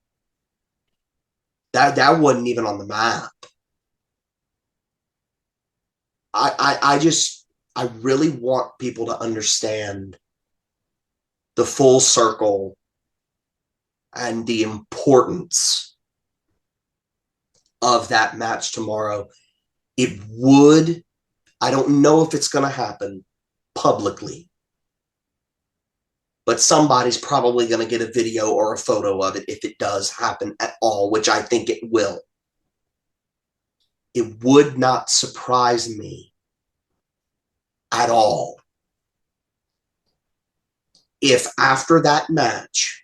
that wasn't even on the map. I really want people to understand the full circle and the importance of that match tomorrow. It would, I don't know if it's going to happen publicly, but somebody's probably going to get a video or a photo of it if it does happen at all, which I think it will. It would not surprise me at all if after that match,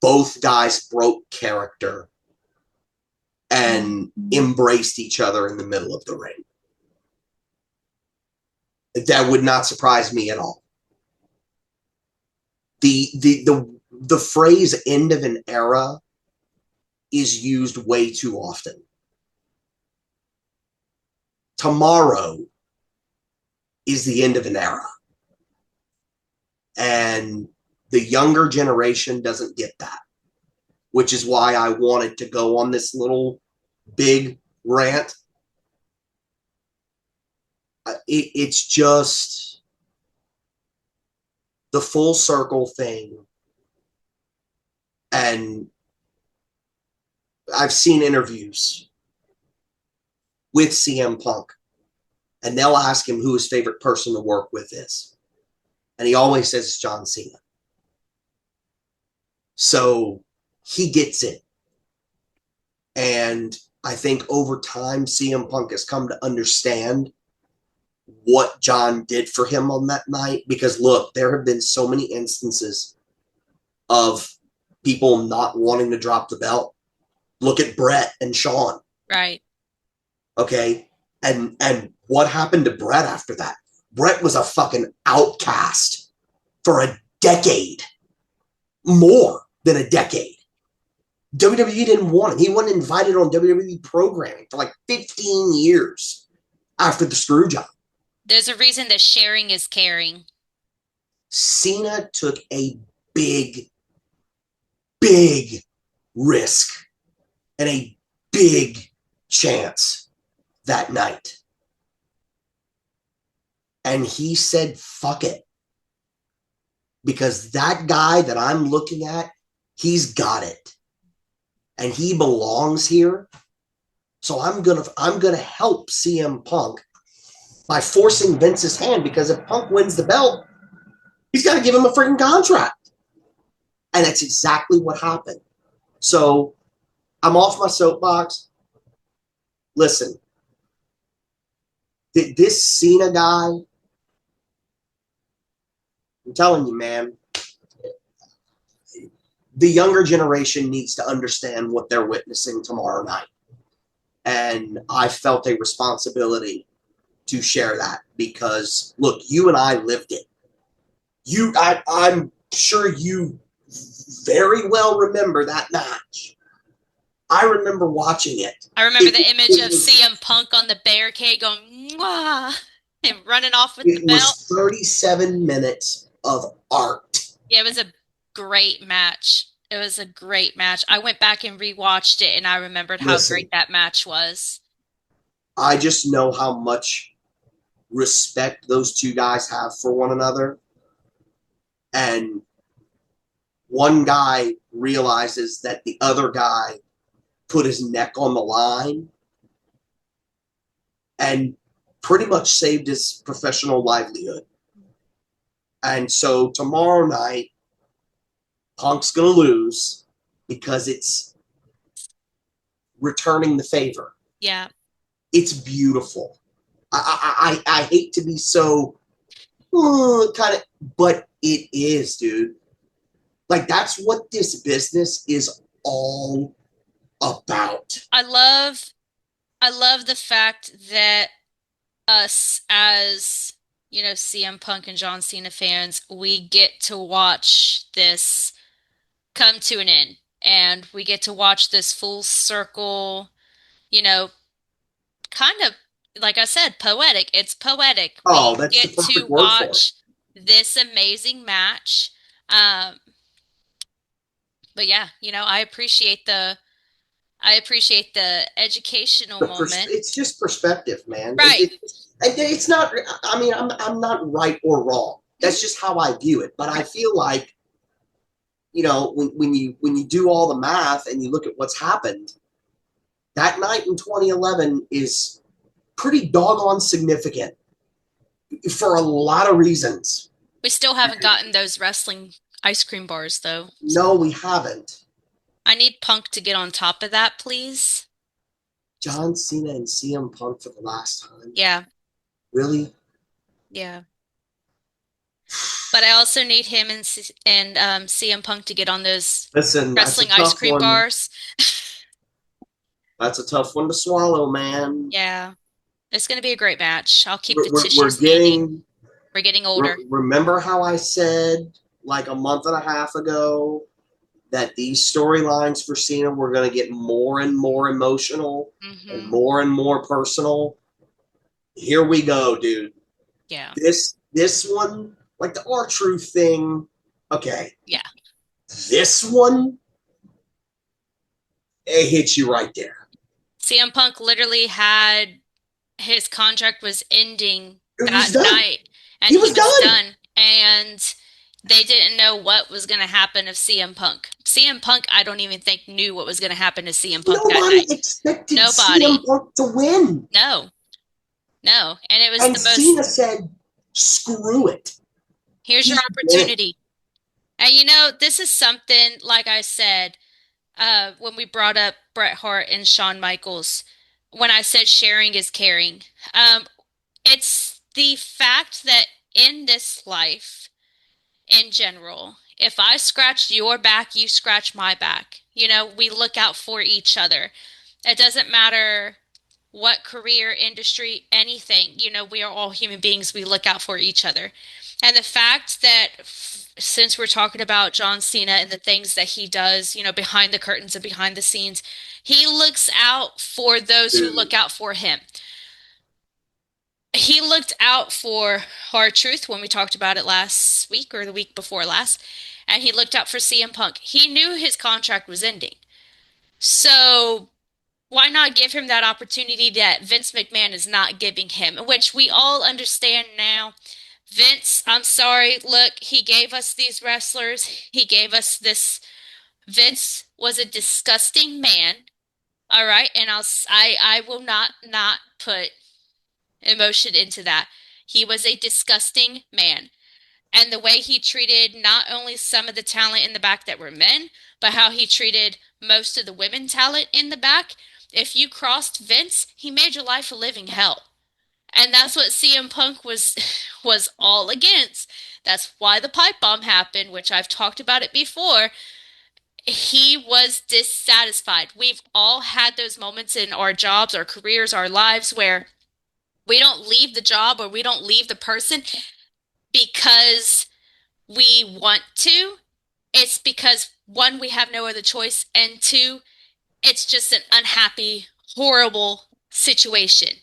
both guys broke character and embraced each other in the middle of the ring. That would not surprise me at all. The phrase end of an era is used way too often. Tomorrow is the end of an era. And The younger generation doesn't get that, which is why I wanted to go on this little big rant. It's just the full circle thing. And I've seen interviews with CM Punk, and they'll ask him who his favorite person to work with is. And he always says it's John Cena. So he gets it. And I think over time, CM Punk has come to understand what John did for him on that night. Because look, there have been so many instances of people not wanting to drop the belt. Look at Bret and Shawn. Right. Okay. And what happened to Bret after that? Bret was a fucking outcast for a decade. More than a decade. WWE didn't want him. He wasn't invited on WWE programming for like 15 years after the screw job. There's a reason that sharing is caring. Cena took a big, big risk and a big chance that night. And he said, fuck it. Because that guy that I'm looking at, he's got it. And he belongs here. So I'm gonna help CM Punk by forcing Vince's hand, because if Punk wins the belt, he's got to give him a freaking contract. And that's exactly what happened. So I'm off my soapbox. Listen, this Cena guy, I'm telling you, man, the younger generation needs to understand what they're witnessing tomorrow night. And I felt a responsibility to share that because, look, you and I lived it. I'm sure you very well remember that match. I remember watching it. I remember the image of CM Punk on the barricade going, mwah, and running off with the belt. It was 37 minutes of art. Yeah, it was a great match. It was a great match. I went back and rewatched it, and I remembered how great that match was. I just know how much respect those two guys have for one another. And one guy realizes that the other guy put his neck on the line and pretty much saved his professional livelihood. And so tomorrow night, Punk's going to lose because it's returning the favor. Yeah. It's beautiful. I hate to be so kind of, but it is, dude. Like, that's what this business is all about. I love the fact that us as, CM Punk and John Cena fans, we get to watch this come to an end. And we get to watch this full circle, kind of, like I said, poetic. It's poetic. Oh, we that's get the perfect to word watch this amazing match. But yeah, I appreciate the educational moment. It's just perspective, man. Right. It's not, I mean, I'm not right or wrong. That's just how I view it. But I feel like, when you do all the math and you look at what's happened, that night in 2011 is pretty doggone significant for a lot of reasons. We still haven't gotten those wrestling ice cream bars, though. No, we haven't. I need Punk to get on top of that, please. John Cena and CM Punk for the last time? Yeah. Really? Yeah. But I also need him and CM Punk to get on those wrestling ice cream bars. That's a tough one to swallow, man. Yeah. It's going to be a great match. I'll keep the tissues standing. We're getting older. Remember how I said like a month and a half ago that these storylines for Cena were going to get more and more emotional and more personal? Here we go, dude. Yeah. This one, like the R-Truth thing, Okay. Yeah. This one, it hits you right there. CM Punk literally had his contract was ending It that was done. night and He he was was done. done. And they didn't know what was going to happen of CM Punk. CM Punk, I don't even think knew what was going to happen to CM Punk that Nobody night. expected Nobody. CM Punk to win. No, no. And it was And the most, Cena said, screw it. here's your He did it. opportunity. And this is something, like I said, when we brought up Bret Hart and Shawn Michaels, when I said sharing is caring. Um, it's the fact that in this life, in general, if I scratch your back, you scratch my back. We look out for each other. It doesn't matter what career, industry, anything. We are all human beings. We look out for each other. And the fact that since we're talking about John Cena and the things that he does, behind the curtains and behind the scenes, he looks out for those who Dude. look out for him. He looked out for R-Truth when we talked about it last week or the week before last, and he looked out for CM Punk. He knew his contract was ending. So why not give him that opportunity that Vince McMahon is not giving him, which we all understand now. Vince, I'm sorry. Look, he gave us these wrestlers. He gave us this. Vince was a disgusting man. All right, and I will not put emotion into that. He was a disgusting man. And the way he treated not only some of the talent in the back that were men, but how he treated most of the women talent in the back. If you crossed Vince, he made your life a living hell. And that's what CM Punk was all against. That's why the pipe bomb happened, which I've talked about it before. He was dissatisfied. We've all had those moments in our jobs, our careers, our lives where we don't leave the job or we don't leave the person because we want to. It's because one, we have no other choice, and two, it's just an unhappy, horrible situation.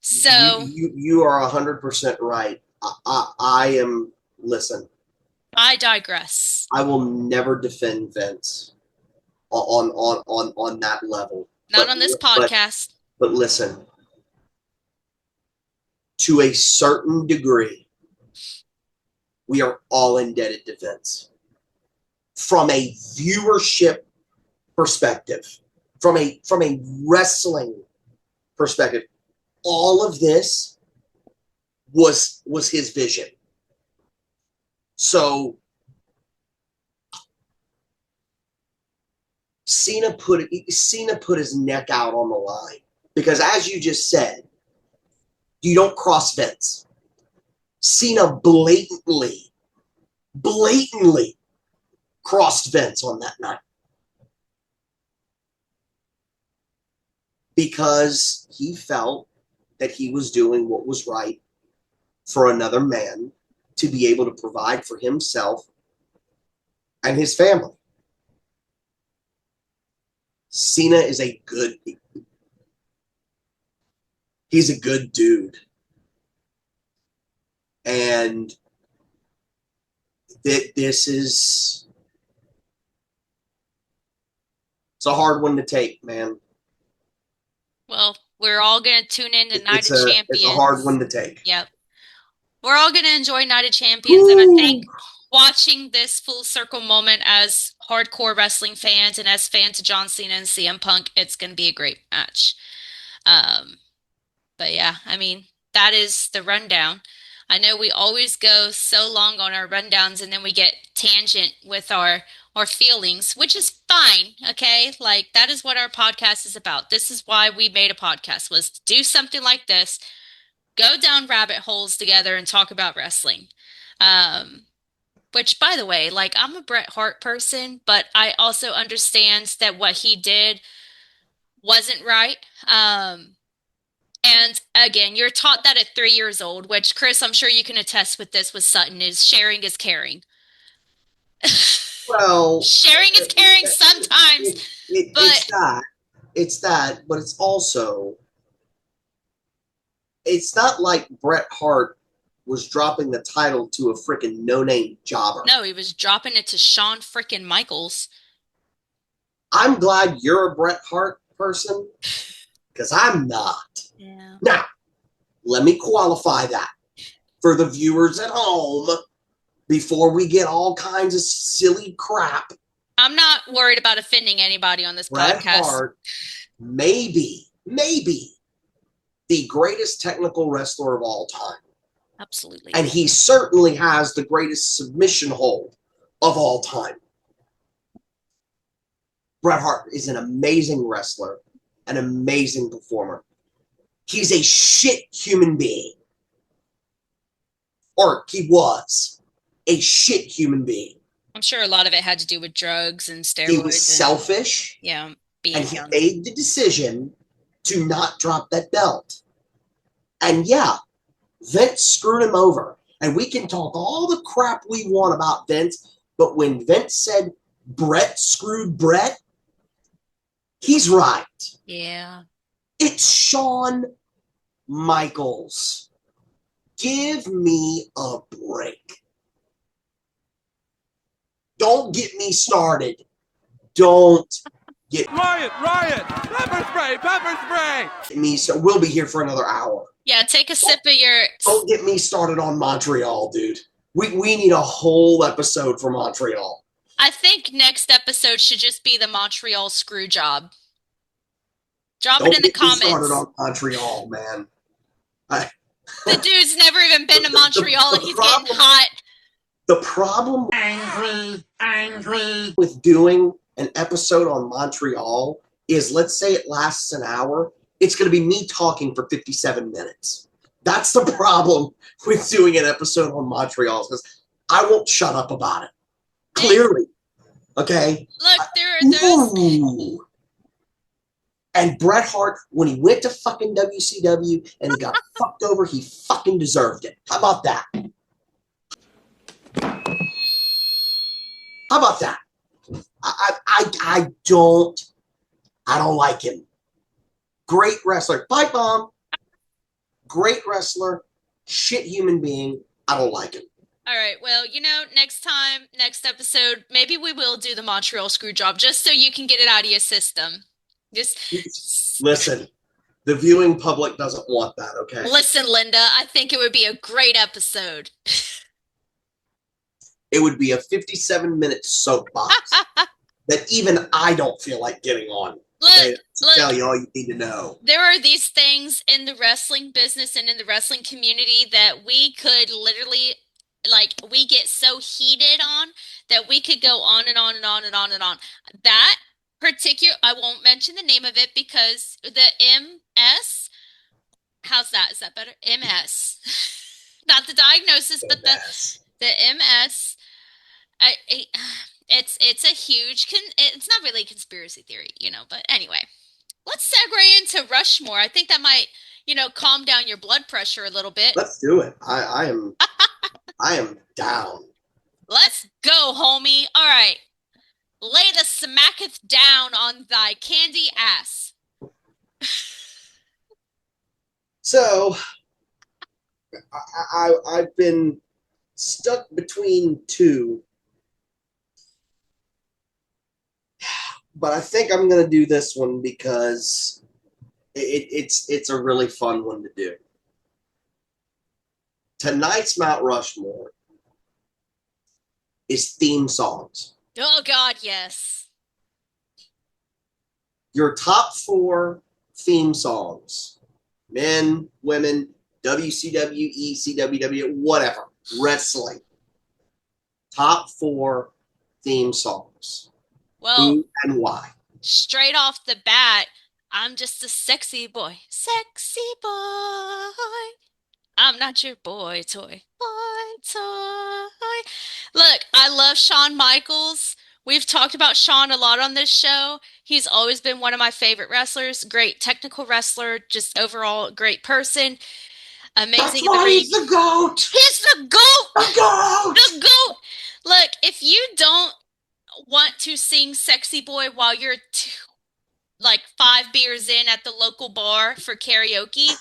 So You are 100% right. I am. Listen, I digress. I will never defend Vince on that level. Not on this podcast. But listen, to a certain degree, we are all indebted to Vince. From a viewership perspective, from a wrestling perspective, all of this was his vision. So Cena put his neck out on the line because, as you just said, you don't cross Vince. Cena blatantly crossed Vince on that night because he felt that he was doing what was right for another man to be able to provide for himself and his family. Cena is he's a good dude. And this is, it's a hard one to take, man. Well, we're all going to tune in to Night of Champions. It's a hard one to take. Yep. We're all going to enjoy Night of Champions, and I think watching this full circle moment as hardcore wrestling fans and as fans of John Cena and CM Punk, it's going to be a great match. But yeah, that is the rundown. I know we always go so long on our rundowns and then we get tangent with our feelings, which is fine, okay? Like, that is what our podcast is about. This is why we made a podcast, was to do something like this, go down rabbit holes together and talk about wrestling. Which, by the way, like, I'm a Bret Hart person, but I also understand that what he did wasn't right. And again, you're taught that at 3 years old, which, Chris, I'm sure you can attest with this with Sutton, is sharing is caring. Well, sharing is caring sometimes, but it's that, but it's also, it's not like Bret Hart was dropping the title to a freaking no-name jobber. No, he was dropping it to Shawn freaking Michaels. I'm glad you're a Bret Hart person because I'm not. Yeah. Now, let me qualify that for the viewers at home before we get all kinds of silly crap. I'm not worried about offending anybody on this Bret podcast. Hart maybe the greatest technical wrestler of all time. Absolutely. And he certainly has the greatest submission hold of all time. Bret Hart is an amazing wrestler, an amazing performer. He's a shit human being. Or he was a shit human being. I'm sure a lot of it had to do with drugs and steroids. He was selfish. Yeah, and he made the decision to not drop that belt. And yeah, Vince screwed him over. And we can talk all the crap we want about Vince, but when Vince said Bret screwed Bret, he's right. Yeah. It's Shawn Michaels. Give me a break. Don't get me started. Don't get Riot! Pepper spray! me. So we'll be here for another hour. Yeah, take a sip of your... Don't get me started on Montreal, dude. We need a whole episode for Montreal. I think next episode should just be the Montreal Screw-job. Drop it in the comments. Don't get me started on Montreal, man. The dude's never even been to Montreal and he's getting hot. The problem with doing an episode on Montreal is, let's say it lasts an hour, it's going to be me talking for 57 minutes. That's the problem with doing an episode on Montreal, because I won't shut up about it. Clearly. Okay? Look, there are those... Ooh. And Bret Hart, when he went to fucking WCW and he got fucked over, he fucking deserved it. How about that? How about that? I don't like him. Great wrestler. Pipe bomb. Great wrestler. Shit human being. I don't like him. All right, well, next episode, maybe we will do the Montreal Screw-job just so you can get it out of your system. Just listen. The viewing public doesn't want that, okay? Listen, Linda, I think it would be a great episode. It would be a 57-minute soapbox that even I don't feel like getting on. Okay? Look, tell you all you need to know. There are these things in the wrestling business and in the wrestling community that we could literally, we get so heated on that we could go on and on and on and on and on. That particular, I won't mention the name of it because the MS, how's that? Is that better? MS. Not the diagnosis, but the MS. It's a huge, it's not really a conspiracy theory, but anyway, let's segue into Rushmore. I think that might, calm down your blood pressure a little bit. Let's do it. I am down. Let's go, homie. All right. Lay the smacketh down on thy candy ass. So, I've been stuck between two, but I think I'm going to do this one because it's a really fun one to do. Tonight's Mount Rushmore is theme songs. Oh, God, yes. Your top 4 theme songs. Men, women, WCW, ECW, whatever. Wrestling. Top 4 theme songs. Well, who and why? Straight off the bat, I'm just a sexy boy. Sexy boy. I'm not your boy toy. Boy toy. Look, I love Shawn Michaels. We've talked about Shawn a lot on this show. He's always been one of my favorite wrestlers. Great technical wrestler. Just overall great person. Amazing. That's why he's the GOAT. He's the GOAT. The GOAT. The GOAT. Look, if you don't want to sing Sexy Boy while you're 5 beers in at the local bar for karaoke,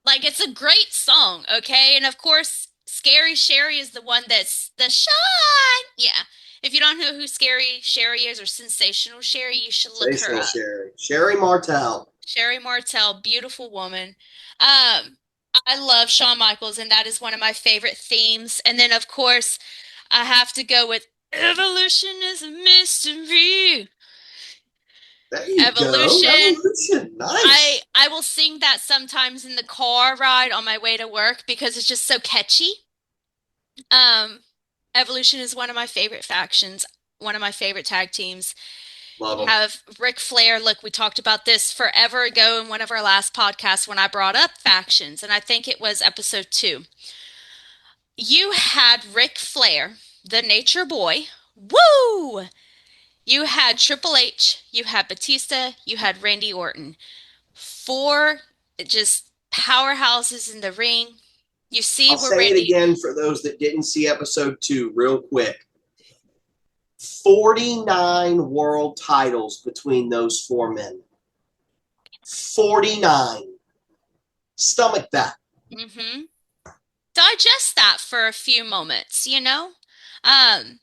Like, it's a great song, okay? And of course, Scary Sherry is the one that's the shine. Yeah. If you don't know who Scary Sherry is or Sensational Sherry, you should look her Sensational up. Sherry. Sherry Martel. Sherry Martel, beautiful woman. Um, I love Shawn Michaels, and that is one of my favorite themes. And then, of course, I have to go with Evolution is a Mystery. There you go. Evolution. Evolution. I Nice. I will sing that sometimes in the car ride on my way to work because it's just so catchy. Um, Evolution is one of my favorite factions, one of my favorite tag teams. Love You them. have Ric Flair. Look, we talked about this forever ago in one of our last podcasts when I brought up factions, and I think it was episode 2. You had Ric Flair, the Nature Boy. Woo! You had Triple H, you had Batista, you had Randy Orton. 4 just powerhouses in the ring. You see I'll where say it Randy. again for those that didn't see episode 2 real quick. 49 world titles between those 4 men. 49. Stomach that. Mm-hmm. Digest that for a few moments, you know? Um,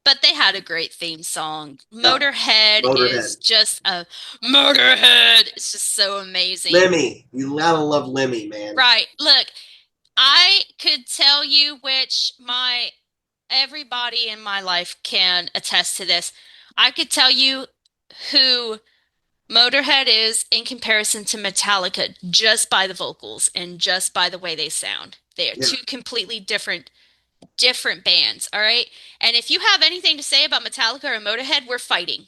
but they had a great theme song. Yep. Motorhead is Motorhead. just a Motorhead. It's just so amazing. Lemmy. You gotta love Lemmy, man. Right. Look, I could tell you which my everybody in my life can attest to this. I could tell you who Motorhead is in comparison to Metallica just by the vocals and just by the way they sound. They are Yeah. two completely different bands, all right? And if you have anything to say about Metallica or Motorhead, we're fighting.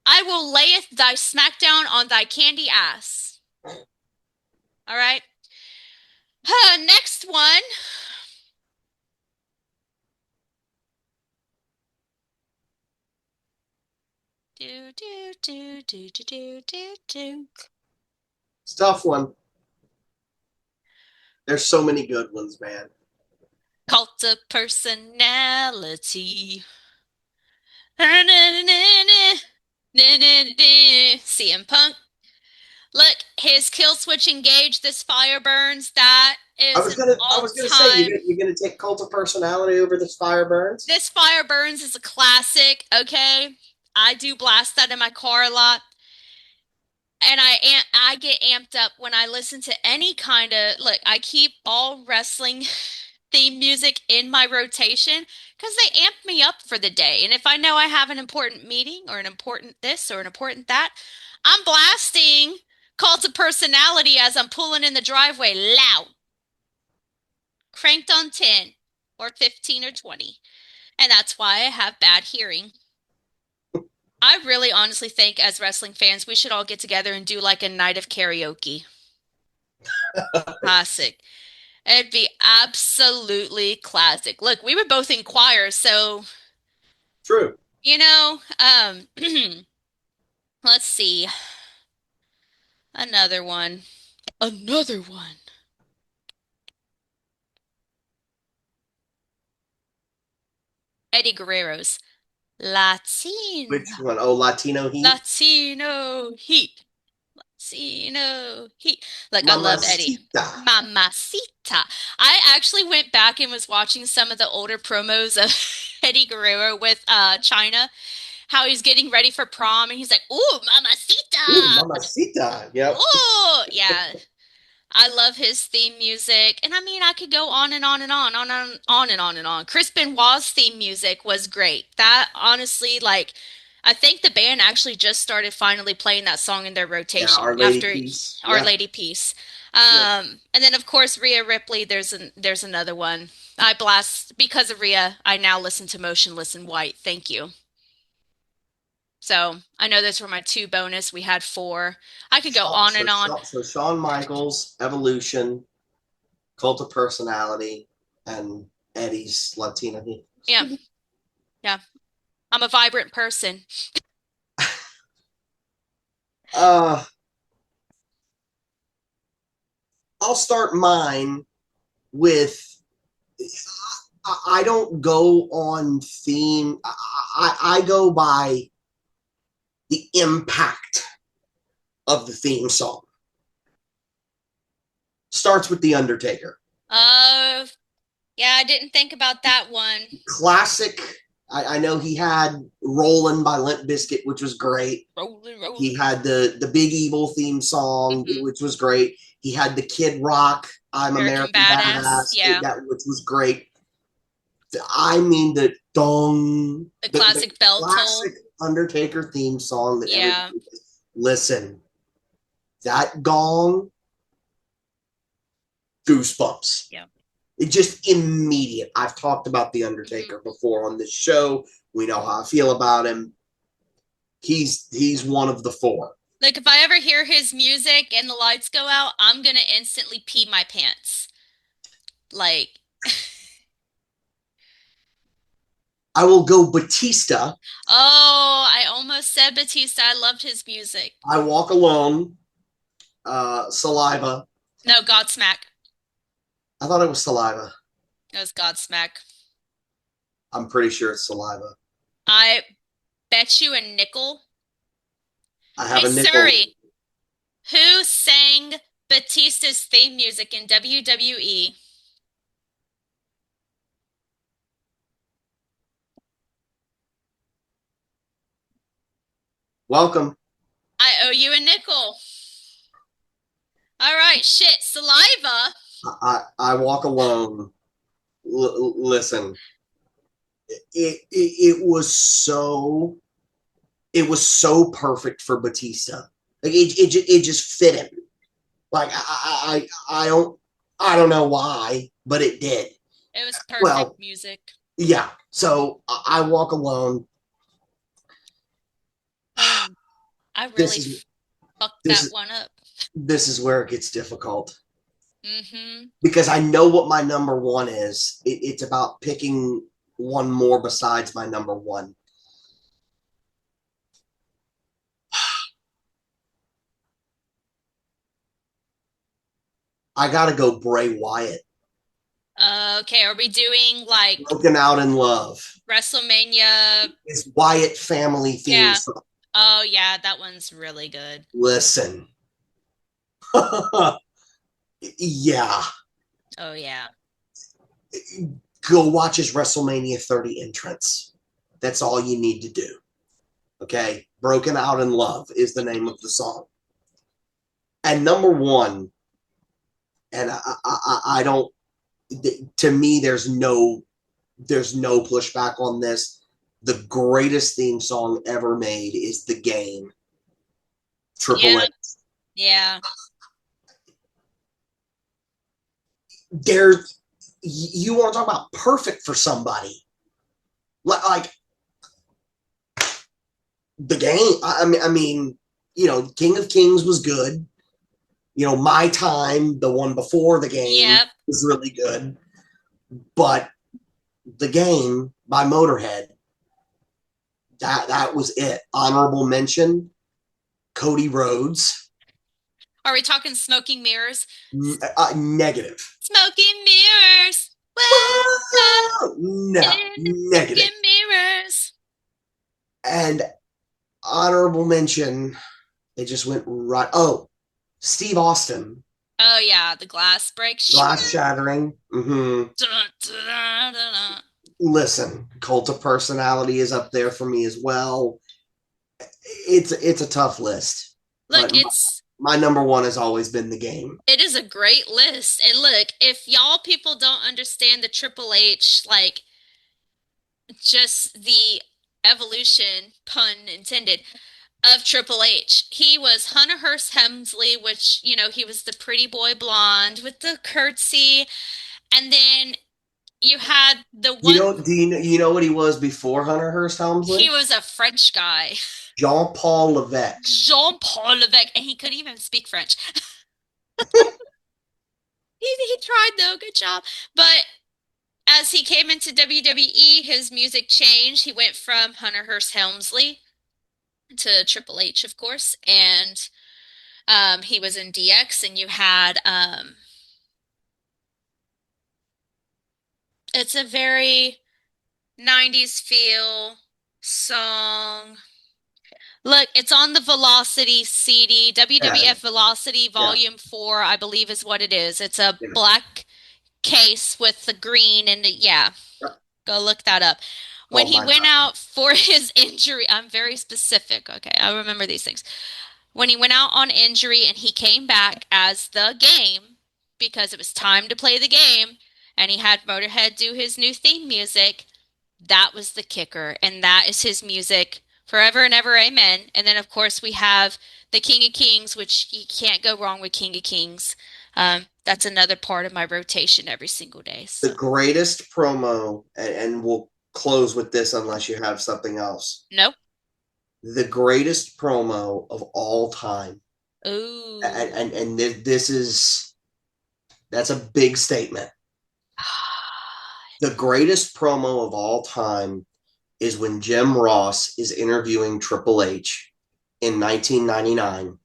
I will layeth thy smackdown on thy candy ass. All right? Next one. Do do do do do do do do. It's a tough one. There's so many good ones, man. Cult of personality. CM Punk. Look, his kill switch engage, this fire burns. That is an I was gonna say all-time. you're gonna take Cult of Personality over this Fire Burns. This fire burns is a classic, okay? I do blast that in my car a lot. And I get amped up when I listen to any kind of look, I keep all wrestling theme music in my rotation because they amp me up for the day. And if I know I have an important meeting or an important this or an important that, I'm blasting Cult of Personality as I'm pulling in the driveway loud. Cranked on 10 or 15 or 20. And that's why I have bad hearing. I really honestly think as wrestling fans, we should all get together and do like a night of karaoke. Classic. It'd be absolutely classic. Look, we were both in choir, so True. you know, let's see. Another one. Another one. Eddie Guerrero's Latino. Which one? Oh, Latino Heat. Latino Heat. Latino Heat. Look, I love Eddie. Mamacita. Mamacita. I actually went back and was watching some of the older promos of Eddie Guerrero with China, how he's getting ready for prom, and he's like, "Ooh, Ooh, Mamacita." Mamacita. Yep. Oh, yeah. I love his theme music. And I mean, I could go on and on and on and on and on. Chris Benoit's theme music was great. That honestly, like, I think the band actually just started finally playing that song in their Yeah, rotation Our Lady after Peace. Our Yeah. Lady Peace. Yeah. And then of course Rhea Ripley, there's another one. I blast because of Rhea, I now listen to Motionless in White. Thank you. So I know those were my 2 bonus. We had 4. I could go on and on. So Shawn Michaels, Evolution, Cult of Personality, and Eddie's Latino Heat. Yeah. Yeah. I'm a vibrant person. I'll start mine with I don't go on theme. I go by the impact of the theme song. starts with The Undertaker. Oh, yeah, I didn't think about that one. Classic. I know he had Rollin' by Limp Bizkit, which was great. Rolling, rolling. He had the Big Evil theme song, Mhm. which was great. He had the Kid Rock, I'm American American Badass. Badass, Yeah. which was great. I mean, the dong, The the classic bell toll. classic Undertaker theme song that Yeah. everybody listen. That gong, goosebumps. Yeah. It just immediate. I've talked about The Undertaker before on this show. We know how I feel about him. He's one of the four. Like if I ever hear his music and the lights go out, I'm gonna instantly pee my pants. Like, I will go Batista. oh, I almost said Batista. I loved his music. I Walk Alone. Saliva. No, Godsmack. I thought it was Saliva. It was Godsmack. I'm pretty sure it's Saliva. I bet you a nickel. I have Hey, a nickel. Suri, who sang Batista's theme music in WWE? Welcome. I owe you a nickel. All right, shit, saliva. I Walk Alone. Listen, it was so perfect for Batista. Like it just fit him. Like I don't know why, but it did. It was perfect Well, music. yeah. So I Walk Alone. I This really is fucked this that is one up. this is where it gets difficult Mm-hmm. because I know what my number one is. It's about picking one more besides my number one. I gotta go Bray Wyatt. Okay, are we doing like Broken Out in Love. WrestleMania? It's Wyatt family theme Yeah. song. Oh, yeah, that one's really good. Listen. Yeah. Oh, yeah. Go watch his WrestleMania 30 entrance. That's all you need to do. Okay? Broken Out in Love is the name of the song. And number one, and I don't, to me, there's no pushback on this. The greatest theme song ever made is The Game. Triple Yeah. H. Yeah. There's you want to talk about perfect for somebody like The Game. I mean, King of Kings was good. My Time, the one before The Game, Yep. was really good. But The Game by Motorhead, that was it. Honorable mention, Cody Rhodes. Are we talking smoking mirrors? Negative. Smoking mirrors. Whoa, No, negative. smoking mirrors. And honorable mention, it just went right. Oh, Steve Austin. Oh, yeah, the glass breaks. Glass shattering. Mm-hmm. Dun, dun, dun, dun, dun. Listen, Cult of Personality is up there for me as well. It's a tough list, Look, but my number one has always been The Game. it is a great list. And look, if y'all people don't understand the Triple H, like just the evolution, pun intended, of Triple H. He was Hunter Hearst Helmsley, which, he was the pretty boy blonde with the curtsy. And then you had the one, You know what he was before Hunter Hearst he Helmsley? was a French guy, Jean Paul Levesque. Jean-Paul Levesque, and he couldn't even speak French. He tried though, good job. But as he came into WWE, his music changed. He went from Hunter Hearst Helmsley to Triple H, of course, and he was in DX, and you had it's a very 90s feel song. Look, it's on the Velocity CD, Yeah, WWF Velocity yeah, Volume 4, I believe is what it is. It's a yeah. black case with the green and yeah, go look that up. When Oh he my went God. out for his injury, I'm very specific, okay? I remember these things. When he went out on injury and he came back as the game because it was time to play the game and he had Motorhead do his new theme music, that was the kicker. And that is his music forever and ever. Amen. And then, of course, we have the King of Kings, which you can't go wrong with King of Kings. That's another part of my rotation every single day. The So, greatest promo, and we'll close with this unless you have something else. nope. The greatest promo of all time, Ooh. and this is that's a big statement. The greatest promo of all time is when Jim Ross is interviewing Triple H in 1999,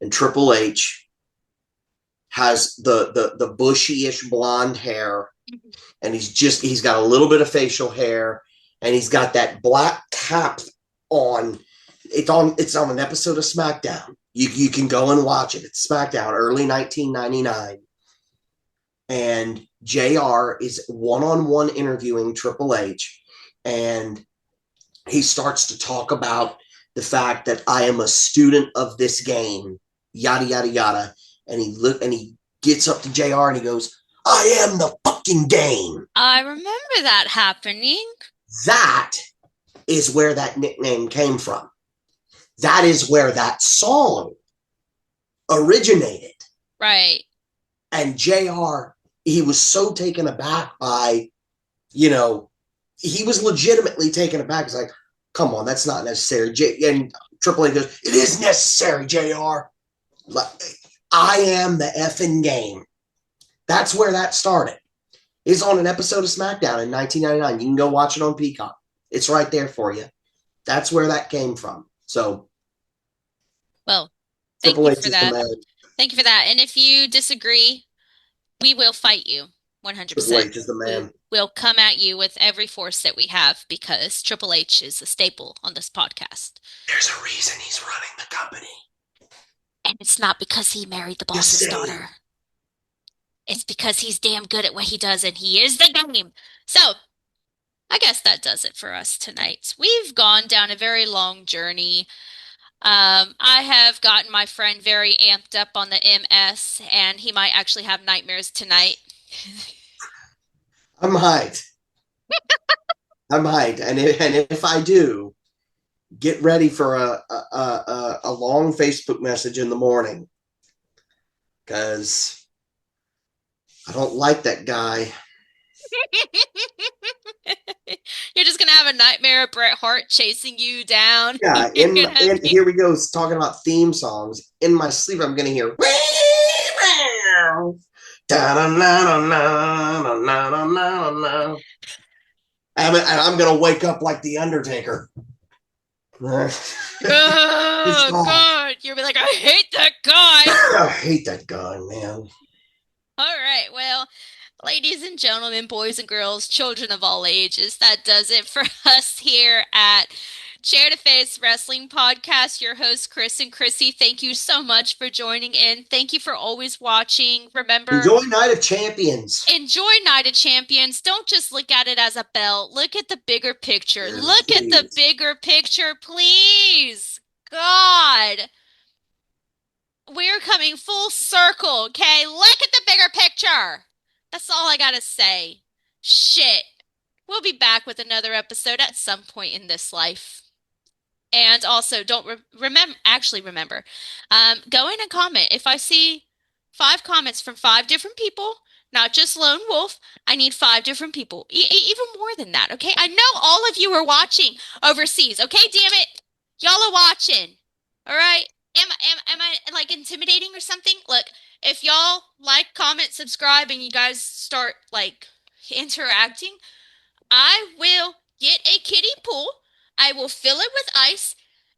and Triple H has the bushy-ish blonde hair, and he's got a little bit of facial hair, and he's got that black cap on. It's on an episode of Smackdown. You can go and watch it. It's Smackdown, early 1999, and JR is one-on-one interviewing Triple H, and he starts to talk about the fact that I am a student of this game, yada yada yada, and he gets up to JR and he goes, "I am the fucking game." I remember that happening. That is where that nickname came from. That is where that song originated. Right. And JR, he was so taken aback by, you know, he was legitimately taken aback. He's like, come on, that's not necessary. And Triple H goes, it is necessary, JR. I am the effing game. That's where that started. It's on an episode of Smackdown in 1999. You can go watch it on Peacock. It's right there for you. That's where that came from. So Well, thank Triple you H for is the that. man. Thank you for that. And if you disagree, we will fight you Triple 100%. H is the We man. will come at you with every force that we have because Triple H is a staple on this podcast. There's a reason he's running the company. And it's not because he married the boss's daughter. It's because he's damn good at what he does and he is the game. So, I guess that does it for us tonight. We've gone down a very long journey. I have gotten my friend very amped up on the MS, and he might actually have nightmares tonight. I'm hyped. I'm hyped. And if I do, get ready for a long Facebook message in the morning because I don't like that guy. You're just gonna have a nightmare of Bret Hart chasing you down. Yeah, You're gonna be... here we go talking about theme songs. In my sleep, I'm gonna hear. And I'm gonna wake up like the Undertaker. Oh God! You'll be like, I hate that guy. I hate that guy, man. All right, well, ladies and gentlemen, boys and girls, children of all ages, that does it for us here at Chair to Face Wrestling Podcast. Your hosts, Chris and Chrissy, thank you so much for joining in. Thank you for always watching. Remember, Enjoy Night of Champions. enjoy Night of Champions. Don't just look at it as a belt. Look at the bigger picture. Yeah, Look at the please. bigger picture, please. God. We're coming full circle, okay? Look at the bigger picture. That's all I gotta say. Shit. We'll be back with another episode at some point in this life. And also, don't remember, go in and comment. If I see 5 comments from 5 different people, not just Lone Wolf, I need 5 different people. Even more than that, okay? I know all of you are watching overseas, okay? Damn it. Y'all are watching. All right? Am I like intimidating or something? Look, if y'all like, comment, subscribe, and you guys start like interacting, I will get a kiddie pool. I will fill it with ice,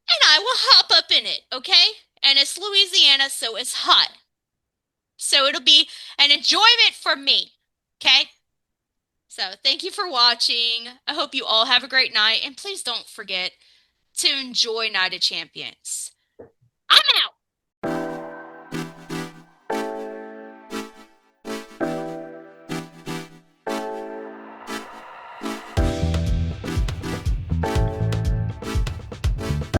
and I will hop up in it, okay? And it's Louisiana, so it's hot. So it'll be an enjoyment for me, okay? So thank you for watching. I hope you all have a great night, and please don't forget to enjoy Night of Champions. I'm out.